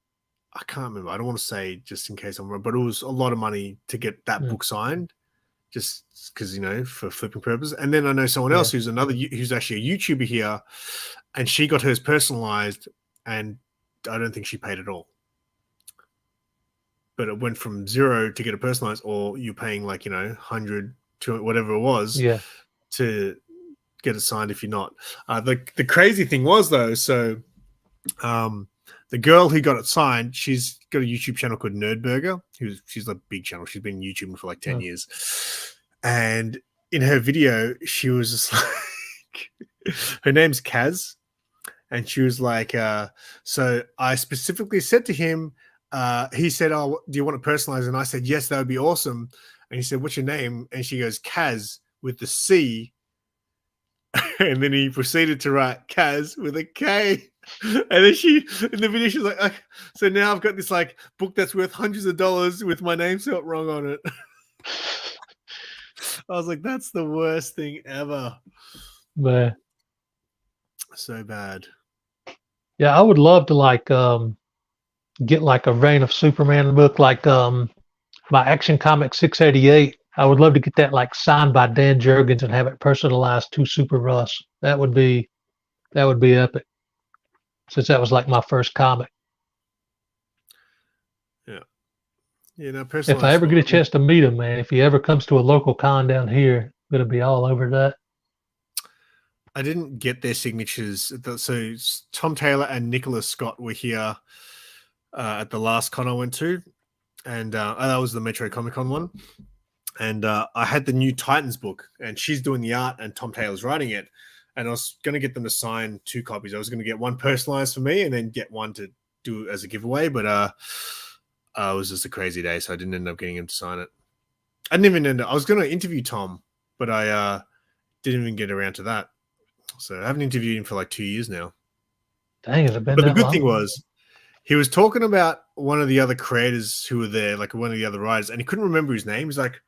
I can't remember. I don't want to say just in case I'm wrong, but it was a lot of money to get that book signed, just because for flipping purposes. And then I know someone else who's actually a YouTuber here, and she got hers personalized, and I don't think she paid at all. But it went from $0 to get it personalized, or you're paying like 100, 200, whatever it was, to get it signed if you're not. The crazy thing was though, so the girl who got it signed, she's got a YouTube channel called Nerdburger. She's a big channel. She's been YouTubing for like 10 years. And in her video, she was just like, her name's Kaz. And she was like, so I specifically said to him, he said, "Oh, do you want it personalized?" And I said, "Yes, that would be awesome." And he said, "What's your name?" And she goes, "Kaz," with the C And then he proceeded to write Kaz with a K. And then she, in the video, she's like, so now I've got this like book that's worth hundreds of dollars with my name spelled wrong on it. I was like, that's the worst thing ever. Man. So bad. Yeah, I would love to like get like a Reign of Superman book, like my Action Comic 688. I would love to get that like signed by Dan Jurgens and have it personalized to Super Russ. That would be epic. Since that was like my first comic. Yeah. You know, If I ever get a chance to meet him, man, if he ever comes to a local con down here, I'm gonna be all over that. I didn't get their signatures. So Tom Taylor and Nicholas Scott were here at the last con I went to, and that was the Metro Comic Con one. And I had the new Titans book, and she's doing the art, and Tom Taylor's writing it. And I was going to get them to sign 2 copies. I was going to get one personalized for me, and then get one to do as a giveaway. But it was just a crazy day, so I didn't end up getting him to sign it. I didn't even end up. I was going to interview Tom, but I didn't even get around to that. So I haven't interviewed him for like 2 years now. Dang, has it been But the that good long? thing was, he was talking about one of the other creators who were there, like one of the other writers, and he couldn't remember his name. He's like,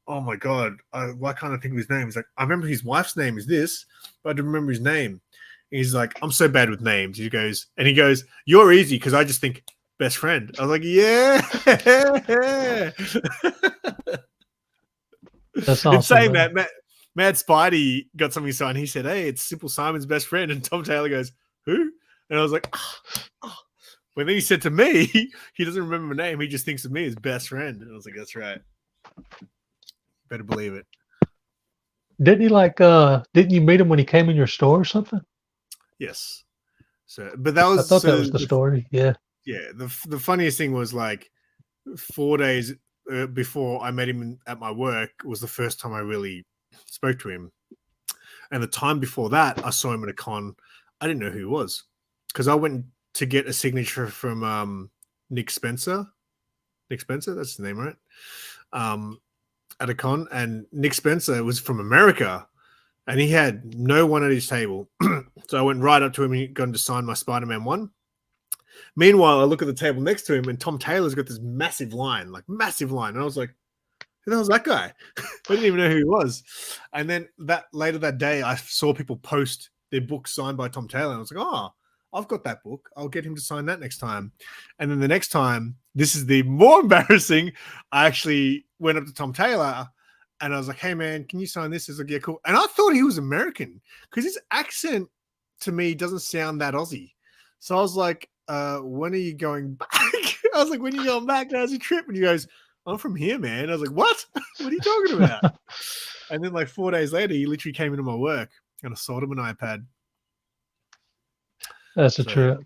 oh my God, why can't I think of his name? He's like, I remember his wife's name is this, but I don't remember his name. And he's like, I'm so bad with names. He goes, you're easy because I just think best friend. I was like, yeah. That's awesome. In saying man. that, Mad Spidey got something signed. He said, hey, it's Simple Simon's best friend. And Tom Taylor goes, who? And I was like, oh. When then he said to me, he doesn't remember my name. He just thinks of me as best friend. And I was like, that's right. Better believe it. Didn't he like didn't you meet him when he came in your store or something? Yes. So, but that was, I thought that was the story. Yeah. Yeah. The funniest thing was like 4 days before I met him at my work was the first time I really spoke to him. And the time before that, I saw him at a con. I didn't know who he was because I went to get a signature from Nick Spencer. Nick Spencer, that's the name, right? At a con, and Nick Spencer was from America, and he had no one at his table. So I went right up to him and he got him to sign my Spider-Man 1. Meanwhile, I look at the table next to him, and Tom Taylor's got this massive line. And I was like, who the hell's that guy? I didn't even know who he was. And then later that day, I saw people post their book signed by Tom Taylor, and I was like, oh, I've got that book. I'll get him to sign that next time. And then the next time, this is the more embarrassing, I actually went up to Tom Taylor and I was like, hey, man, can you sign this? He's like, yeah, cool. And I thought he was American because his accent to me doesn't sound that Aussie. So I was like, when are you going back? I was like, when are you going back? How's your trip? And he goes, I'm from here, man. I was like, what? What are you talking about? And then like 4 days later, he literally came into my work and I sold him an iPad. That's a trip.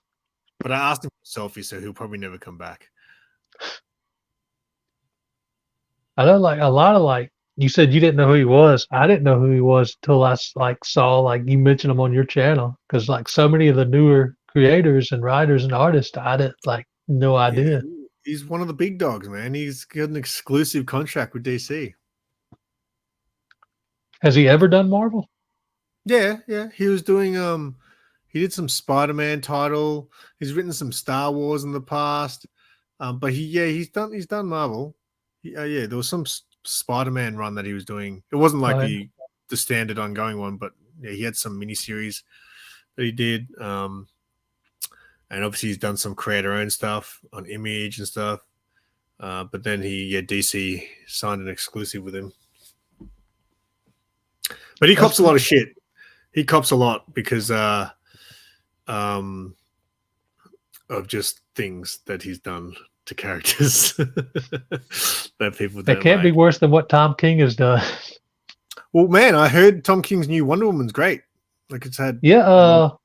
But I asked him for a selfie, so he'll probably never come back. I know, like a lot of like you said, you didn't know who he was. I didn't know who he was until I like saw like you mentioned him on your channel because like so many of the newer creators and writers and artists, I didn't like no idea. Yeah, he's one of the big dogs, man. He's got an exclusive contract with DC. Has he ever done Marvel? Yeah. He was doing he did some Spider-Man title. He's written some Star Wars in the past. But he's done Marvel. There was some Spider-Man run that he was doing. It wasn't like the standard ongoing one, but yeah, he had some miniseries that he did. And obviously he's done some creator-owned stuff on Image and stuff. But then DC signed an exclusive with him. But he cops a lot of shit. He cops a lot because of just things that he's done to characters that people don't It can't be worse than what Tom King has done. Well, man, I heard Tom King's new Wonder Woman's great. Like it's had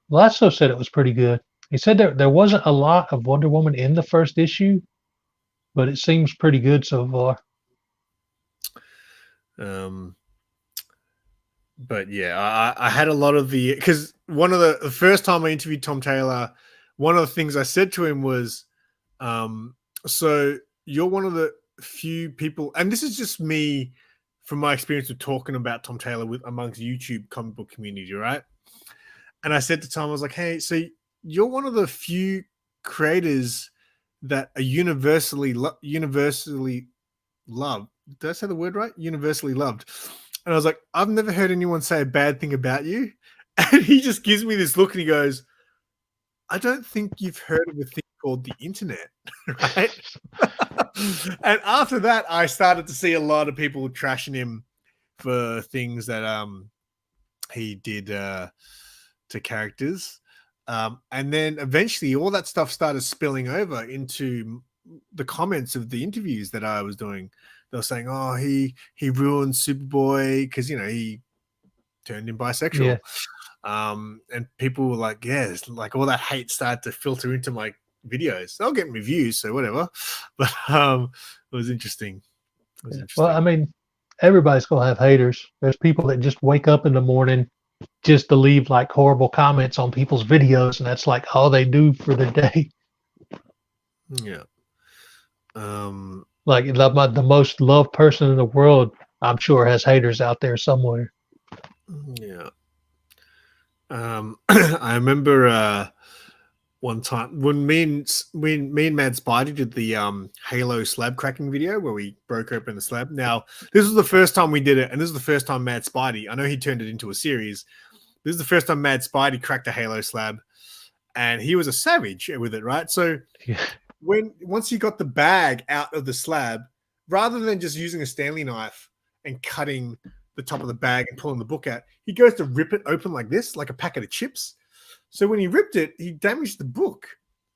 Lasso said it was pretty good. He said there wasn't a lot of Wonder Woman in the first issue, but it seems pretty good so far. But yeah, I had a lot of because one of the first time I interviewed Tom Taylor, one of the things I said to him was, so you're one of the few people, and this is just me from my experience of talking about Tom Taylor with amongst YouTube comic book community, right? And I said to Tom, I was like, hey, so you're one of the few creators that are universally loved. Did I say the word right? Universally loved. And I was like, I've never heard anyone say a bad thing about you. And he just gives me this look and he goes, I don't think you've heard of a thing called the internet, right? And after that, I started to see a lot of people trashing him for things that he did to characters. And then eventually all that stuff started spilling over into the comments of the interviews that I was doing. They were saying, oh, he ruined Superboy because, you know, he turned him bisexual. Yeah. And people were like, yes, like all that hate started to filter into my videos. I'll get reviews, so whatever. But it was interesting. Well, I mean, everybody's going to have haters. There's people that just wake up in the morning just to leave like horrible comments on people's videos, and that's like all they do for the day. Yeah. Like the most loved person in the world, I'm sure, has haters out there somewhere. Yeah. I remember one time when me and Mad Spidey did the Halo slab cracking video where we broke open the slab. Now, this was the first time we did it, and this is the first time Mad Spidey, I know he turned it into a series. This is the first time Mad Spidey cracked a Halo slab, and he was a savage with it, right? So once he got the bag out of the slab, rather than just using a Stanley knife and cutting the top of the bag and pulling the book out, he goes to rip it open like this, like a packet of chips. So when he ripped it, he damaged the book.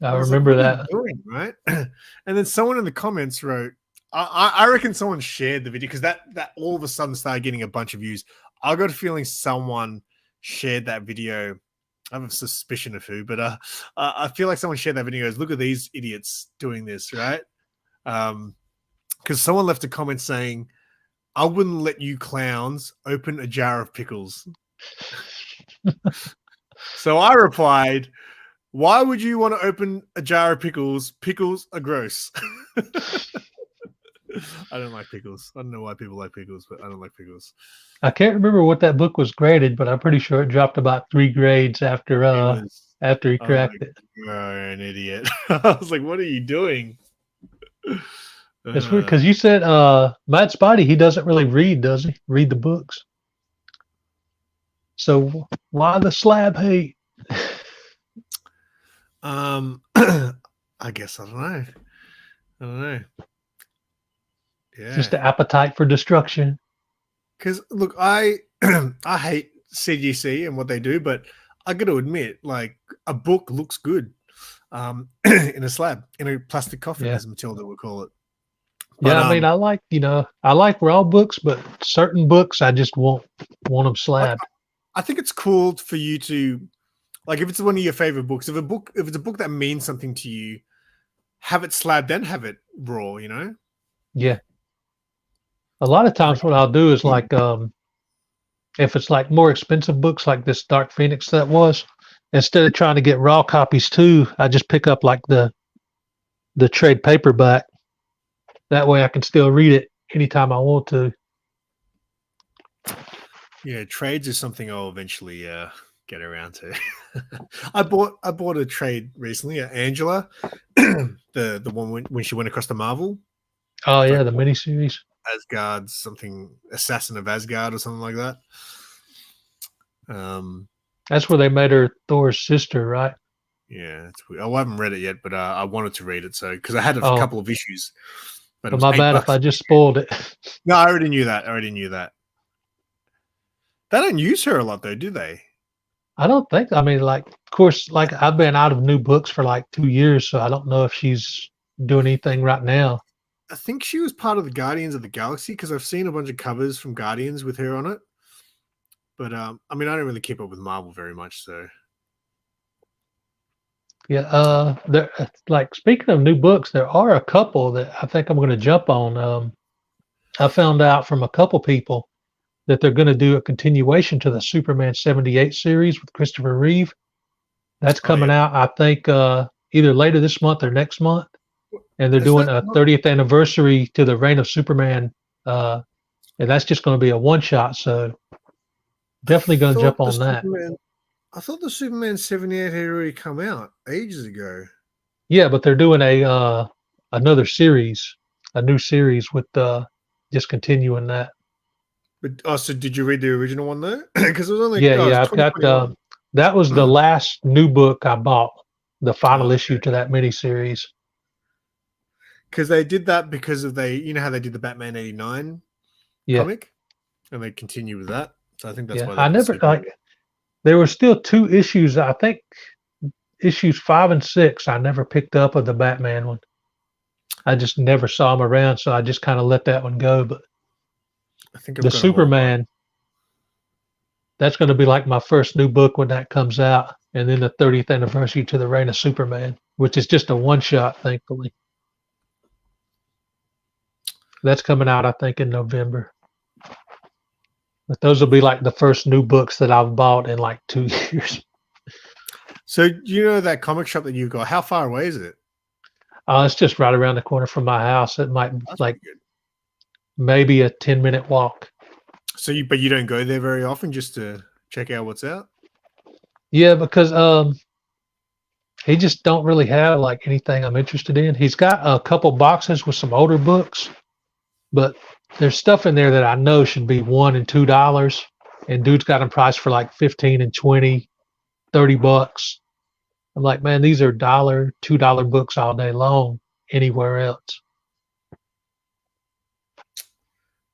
I remember like, that. doing, right? And then someone in the comments wrote, I reckon someone shared the video because that all of a sudden started getting a bunch of views. I got a feeling someone shared that video. I have a suspicion of who, but I feel like someone shared that video and goes, look at these idiots doing this, right? Because someone left a comment saying, I wouldn't let you clowns open a jar of pickles. So I replied, why would you want to open a jar of pickles? Pickles are gross. I don't like pickles. I don't know why people like pickles, but I don't like pickles. I can't remember what that book was graded, but I'm pretty sure it dropped about 3 grades after he cracked it. You're an idiot. I was like, what are you doing? It's weird because you said Mad Spidey, he doesn't really read, does he? Read the books. So why the slab hate? I guess I don't know. Yeah. Just the appetite for destruction. Because look, I hate CGC and what they do, but I got to admit, like a book looks good in a slab, in a plastic coffin, as Matilda would call it. But, I mean, I like raw books, but certain books I just want them slabbed. I think it's cool for you to, like, if it's one of your favorite books, if it's a book that means something to you, have it slabbed, then have it raw, you know? Yeah. A lot of times what I'll do is like, if it's like more expensive books like this Dark Phoenix that was, instead of trying to get raw copies too, I just pick up like the trade paperback. That way I can still read it anytime I want to. Yeah, trades is something I'll eventually get around to. I bought a trade recently, Angela, the one when she went across to Marvel. Oh yeah, the miniseries. Asgard, something Assassin of Asgard or something like that. That's where they made her Thor's sister, right? Yeah, it's weird. I haven't read it yet, but I wanted to read it because I had a couple of issues. But my bad if I just spoiled it. No, I already knew that. They don't use her a lot, though, do they? I don't think. I mean, like, of course, like I've been out of new books for like 2 years, so I don't know if she's doing anything right now. I think she was part of the Guardians of the Galaxy because I've seen a bunch of covers from Guardians with her on it. But I mean, I don't really keep up with Marvel very much, so. Yeah, like speaking of new books, there are a couple that I think I'm going to jump on. I found out from a couple people that they're going to do a continuation to the Superman 78 series with Christopher Reeve. That's coming out, I think, either later this month or next month. And they're doing a 30th anniversary to the Reign of Superman and that's just going to be a one shot. So definitely going to jump on that. I thought the Superman 78 had already come out ages ago. Yeah, but they're doing a another series, a new series with just continuing that. But so did you read the original one though? Because it was only Yeah. I've got that was the last new book I bought, the final issue to that miniseries. Because they did that because of you know how they did the Batman 89 comic, and they continue with that. So I think that's why. I never there were still 2 issues. I think issues 5 and 6. I never picked up of the Batman one. I just never saw them around, so I just kind of let that one go. But I think the Superman, that's going to be like my first new book when that comes out, and then the 30th anniversary to the Reign of Superman, which is just a one shot, thankfully. That's coming out, I think, in November. But those will be like the first new books that I've bought in like 2 years. So you know that comic shop that you've got, how far away is it? It's just right around the corner from my house. It might maybe a 10-minute walk. So but you don't go there very often just to check out what's out? Yeah, because he just don't really have like anything I'm interested in. He's got a couple boxes with some older books, but there's stuff in there that I know should be $1 and $2, and dude's got them priced for like 15 and 20, $30. I'm like, man, these are $1, $2 books all day long anywhere else.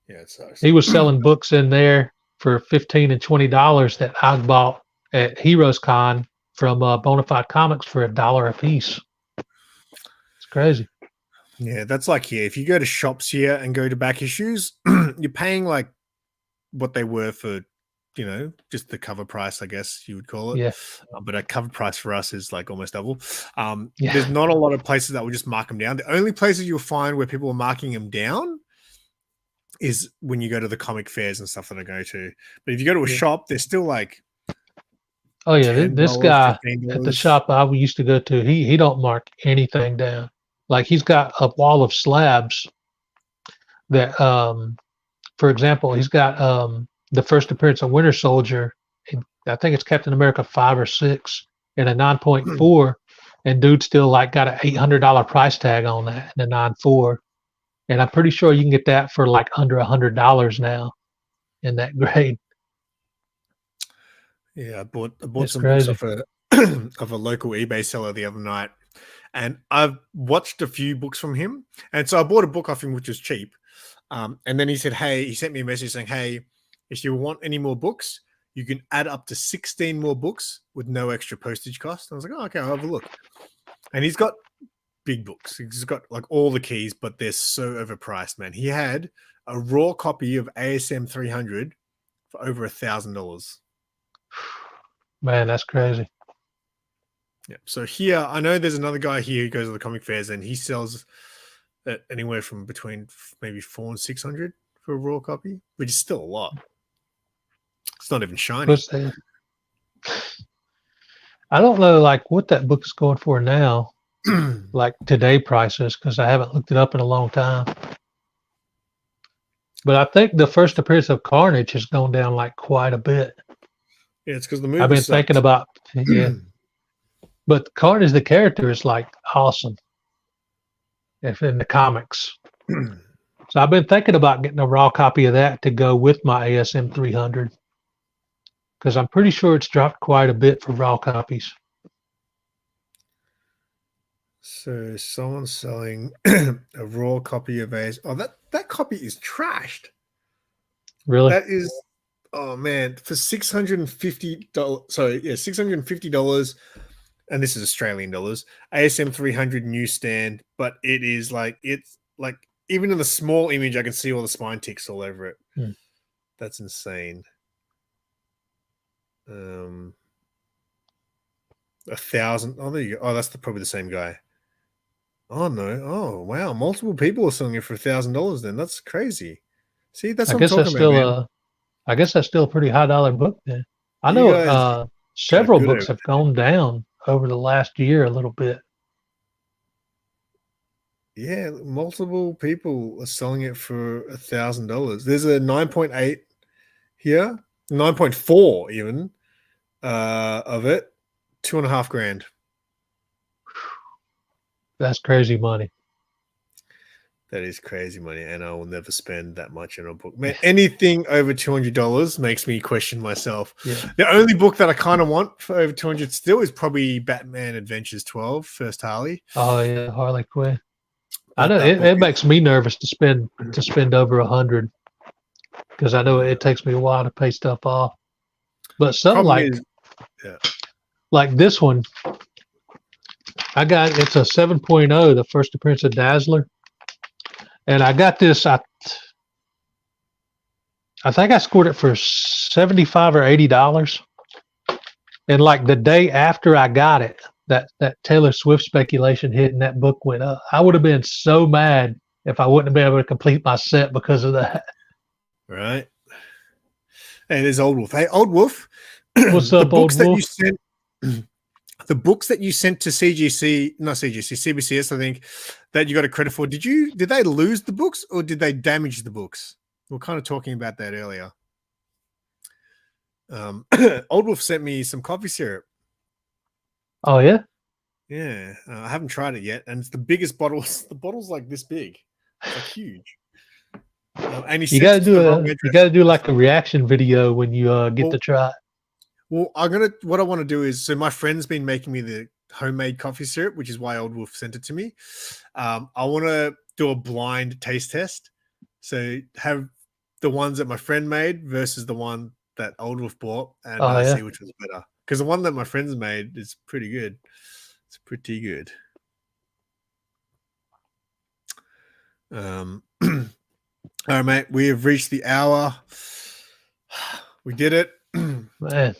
Yeah, it sucks. He was selling books in there for $15 and $20 that I bought at Heroes Con from Bonafide Comics for $1 a piece. It's crazy. Yeah, that's like here. If you go to shops here and go to back issues, you're paying like what they were for, just the cover price, I guess you would call it. Yeah. But a cover price for us is like almost double. There's not a lot of places that will just mark them down. The only places you'll find where people are marking them down is when you go to the comic fairs and stuff that I go to. But if you go to a shop, they're still like, oh yeah, this guy $10, at the shop I used to go to, he don't mark anything down. Like he's got a wall of slabs that, for example, he's got the first appearance of Winter Soldier. I think it's Captain America 5 or 6 in a 9.4, and dude still like got an $800 price tag on that in a 9.4. And I'm pretty sure you can get that for like under $100 now in that grade. Yeah, I bought It's some crazy. books of a local eBay seller the other night, and I've watched a few books from him. And so I bought a book off him, which was cheap. And then he said, hey, he sent me a message saying, hey, if you want any more books, you can add up to 16 more books with no extra postage cost. I was like, oh, okay, I'll have a look. And he's got big books. He's got like all the keys, but they're so overpriced, man. He had a raw copy of ASM 300 for over $1,000. Man, that's crazy. Yeah. So here, I know there's another guy here who goes to the comic fairs and he sells anywhere from between maybe $400 and $600 for a raw copy, which is still a lot. It's not even shiny. I don't know like what that book is going for now, like today prices, because I haven't looked it up in a long time. But I think the first appearance of Carnage has gone down like quite a bit. Yeah, it's because the movie I've been thinking about but Carnage the character is like awesome if in the comics. So I've been thinking about getting a raw copy of that to go with my ASM 300, because I'm pretty sure it's dropped quite a bit for raw copies. So someone's selling a raw copy of AS. Oh, that copy is trashed. Really? That is, oh man, for $650. Sorry, yeah, $650, and this is Australian dollars. ASM 300 newsstand, but it's like even in the small image, I can see all the spine ticks all over it. That's insane. 1,000. Oh, there you go. Oh, that's probably the same guy. Oh no! Oh wow! Multiple people are selling it for $1,000. Then that's crazy. See, that's what I'm talking about. I guess that's still a pretty high dollar book. Then I know several books have gone down over the last year a little bit. Yeah, multiple people are selling it for $1,000. There's a 9.8 here, 9.4 even of it, $2.5 grand. That's crazy money. That is crazy money, and I will never spend that much on a book. Man, anything over $200 makes me question myself. Yeah. The only book that I kind of want for over 200 still is probably Batman Adventures 12, First Harley. Oh yeah, Harley Quinn. I know it makes me nervous to spend over 100 because I know it takes me a while to pay stuff off. But something like this one, it's a 7.0, the first appearance of Dazzler. And I got this, I think I scored it for $75 or $80. And like the day after I got it, that Taylor Swift speculation hit and that book went up. I would have been so mad if I wouldn't have been able to complete my set because of that. Right. Hey, there's Old Wolf. Hey, Old Wolf. What's up, Old Wolf? The books that you sent to CBCS, I think, that you got a credit for. Did they lose the books or did they damage the books? We were kind of talking about that earlier. Old Wolf sent me some coffee syrup. Oh yeah? Yeah. I haven't tried it yet. And it's the biggest bottle. The bottle's like this big. It's like huge. And you gotta do like a reaction video when you get to try it. Well, what I want to do is, so my friend's been making me the homemade coffee syrup, which is why Old Wolf sent it to me. I want to do a blind taste test. So have the ones that my friend made versus the one that Old Wolf bought and see which was better. Because the one that my friend's made is pretty good. It's pretty good. All right, mate. We have reached the hour. We did it. Man.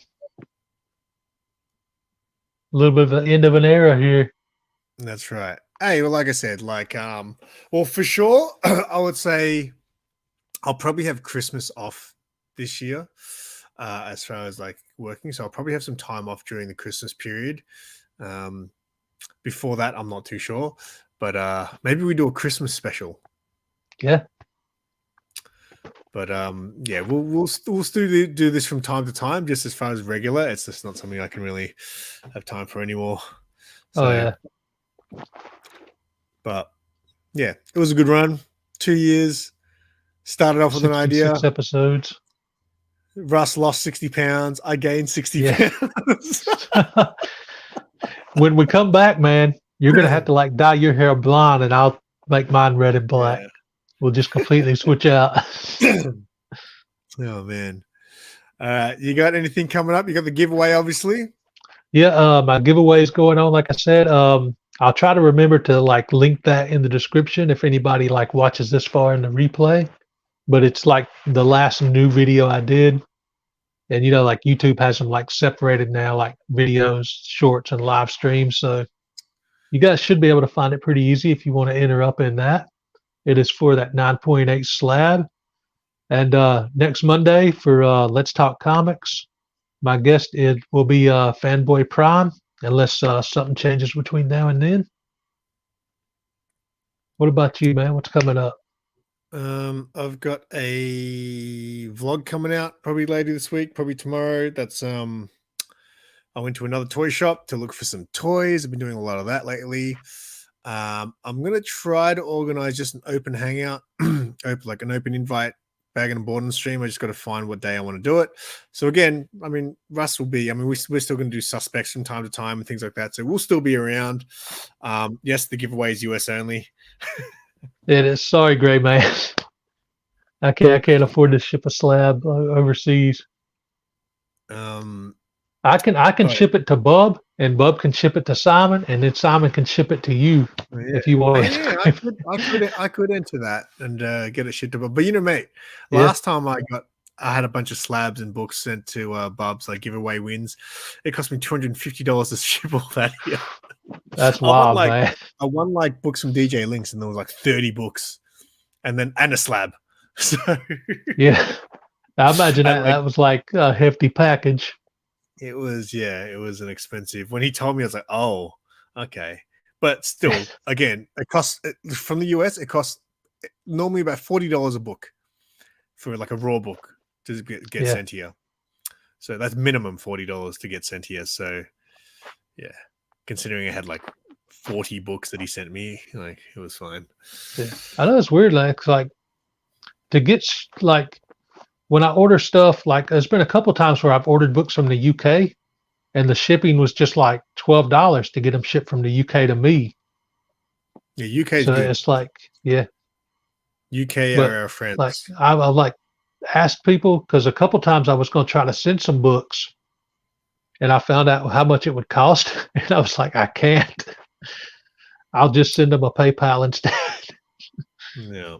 A little bit of the end of an era here. That's right. Hey, well, like I said, well, for sure, I would say I'll probably have Christmas off this year, as far as like working. So I'll probably have some time off during the Christmas period. Before that, I'm not too sure, but maybe we do a Christmas special. Yeah. But yeah, we'll still do this from time to time, just as far as regular. It's just not something I can really have time for anymore. So, oh yeah. But yeah, it was a good run. 2 years. Started off with an idea. 6 episodes. Russ lost 60 pounds. I gained 60 pounds. When we come back, man, you're gonna have to like dye your hair blonde, and I'll make mine red and black. Yeah. We'll just completely switch out. Oh man. You got anything coming up? You got the giveaway, obviously. Yeah, my giveaway is going on. Like I said, I'll try to remember to like link that in the description if anybody like watches this far in the replay. But it's like the last new video I did. And you know, like YouTube has them like separated now, like videos, shorts, and live streams. So you guys should be able to find it pretty easy if you want to enter up in that. It is for that 9.8 slab. And next Monday for Let's Talk Comics, my guest will be Fanboy Prime, unless something changes between now and then. What about you, man? What's coming up? I've got a vlog coming out probably later this week, probably tomorrow. That's I went to another toy shop to look for some toys. I've been doing a lot of that lately. I'm gonna try to organize just an open hangout, like an open invite bagging and boarding stream. I just got to find what day I want to do it. So again, I mean, Russ will be. I mean, we're still going to do suspects from time to time and things like that. So we'll still be around. Yes, the giveaway is US only. It is. Sorry, Gray Man. I can't afford to ship a slab overseas. I can ship it to Bub, and Bub can ship it to Simon, and then Simon can ship it to you if you want. Yeah, I could enter that and get it shipped to Bub. But you know, mate, last time I had a bunch of slabs and books sent to Bub's like giveaway wins. It cost me $250 to ship all that here. That's wild, man. I won like books from DJ Links, and there was like 30 books, and a slab. So yeah, I imagine that was like a hefty package. It was an expensive. When he told me, I was like, oh, okay. But still, again, it costs from the US. It costs normally about $40 a book for like a raw book to get sent here. So that's minimum $40 to get sent here. So yeah, considering I had like 40 books that he sent me, like it was fine. Yeah, I know it's weird. Like to get like when I order stuff, like there's been a couple times where I've ordered books from the UK, and the shipping was just like $12 to get them shipped from the UK to me. Yeah, UK. So it's like, yeah, UK but are our friends. like I've like asked people because a couple times I was going to try to send some books, and I found out how much it would cost, and I was like, I can't. I'll just send them a PayPal instead. Yeah,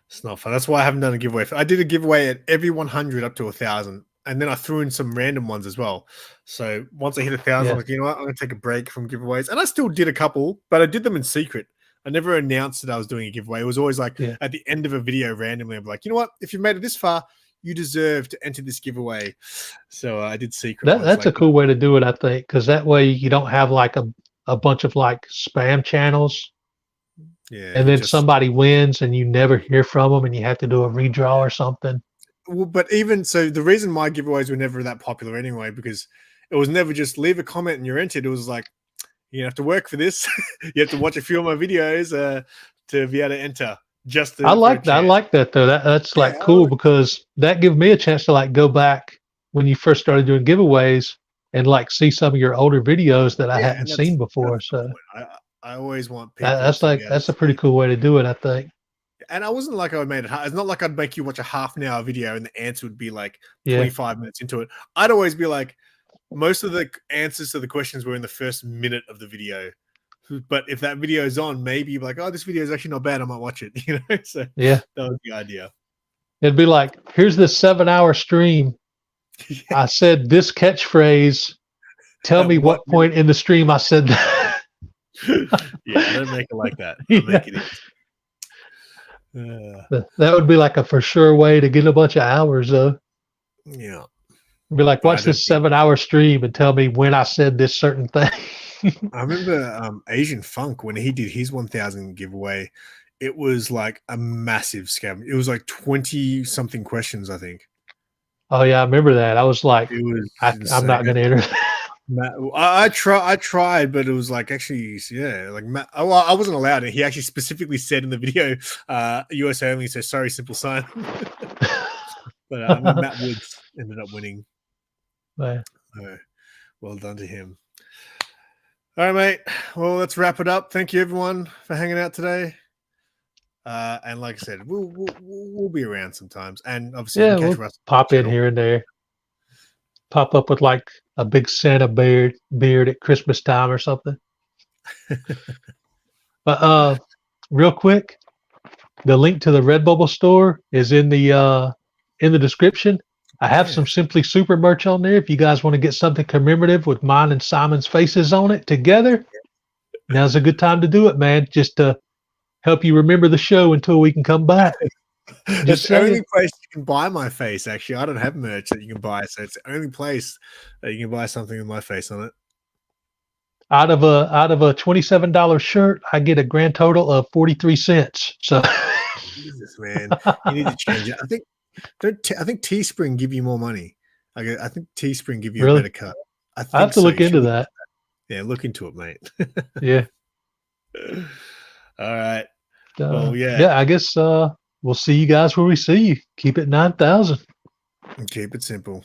it's not fun. That's why I haven't done a giveaway. I did a giveaway at every 100 up to 1,000, and then I threw in some random ones as well. So once I hit 1,000, I was like, you know what, I'm going to take a break from giveaways, and I still did a couple, but I did them in secret. I never announced that I was doing a giveaway. It was always like at the end of a video randomly, I'm like, you know what, if you've made it this far, you deserve to enter this giveaway. So I did secret. That's like a cool way to do it, I think, because that way you don't have like a bunch of like spam channels. Yeah. And then somebody wins and you never hear from them and you have to do a redraw or something. Well, but even so, the reason my giveaways were never that popular anyway, because it was never just leave a comment and you're entered. It was like, you have to work for this. You have to watch a few of my videos to be able to enter. I like that though. That's like cool because that gives me a chance to like go back when you first started doing giveaways and like see some of your older videos that I hadn't seen before. So I always want people. That's a pretty cool way to do it, I think. And I wasn't like I made it hard. It's not like I'd make you watch a half an hour video and the answer would be like 25 minutes into it. I'd always be like, most of the answers to the questions were in the first minute of the video. But if that video is on, maybe you're like, oh, this video is actually not bad. I might watch it. You know, so yeah, that was the idea. It'd be like, here's this 7-hour stream. I said this catchphrase. Tell me what point in the stream I said that. Yeah, don't make it like that. Make it that would be like a for sure way to get a bunch of hours though. Yeah. Be like, watch this 7-hour stream and tell me when I said this certain thing. I remember Asian Funk when he did his 1,000 giveaway. It was like a massive scam. It was like 20 something questions, I think. Oh yeah, I remember that. I was like, I'm not going to enter. I tried, but it was like actually, like I wasn't allowed it. He actually specifically said in the video, US only. So sorry, SimpleSimon. But Matt Woods ended up winning. Yeah. Well done to him. All right, mate. Well, let's wrap it up. Thank you, everyone, for hanging out today. And like I said, we'll be around sometimes. And obviously, we'll pop in here and there. Pop up with like a big Santa beard at Christmas time or something. But real quick, the link to the Redbubble store is in the description. I have some Simply Super merch on there. If you guys want to get something commemorative with mine and Simon's faces on it together, now's a good time to do it, man. Just to help you remember the show until we can come back. It's the only place you can buy my face, actually. I don't have merch that you can buy, so it's the only place that you can buy something with my face on it. Out of a $27 shirt, I get a grand total of 43 cents. So Jesus, man. You need to change it. I think Teespring give you more money. I think Teespring give you a better cut. I have to look into that. Yeah, look into it, mate. Yeah. All right. I guess we'll see you guys where we see you. Keep it 9,000. Keep it simple.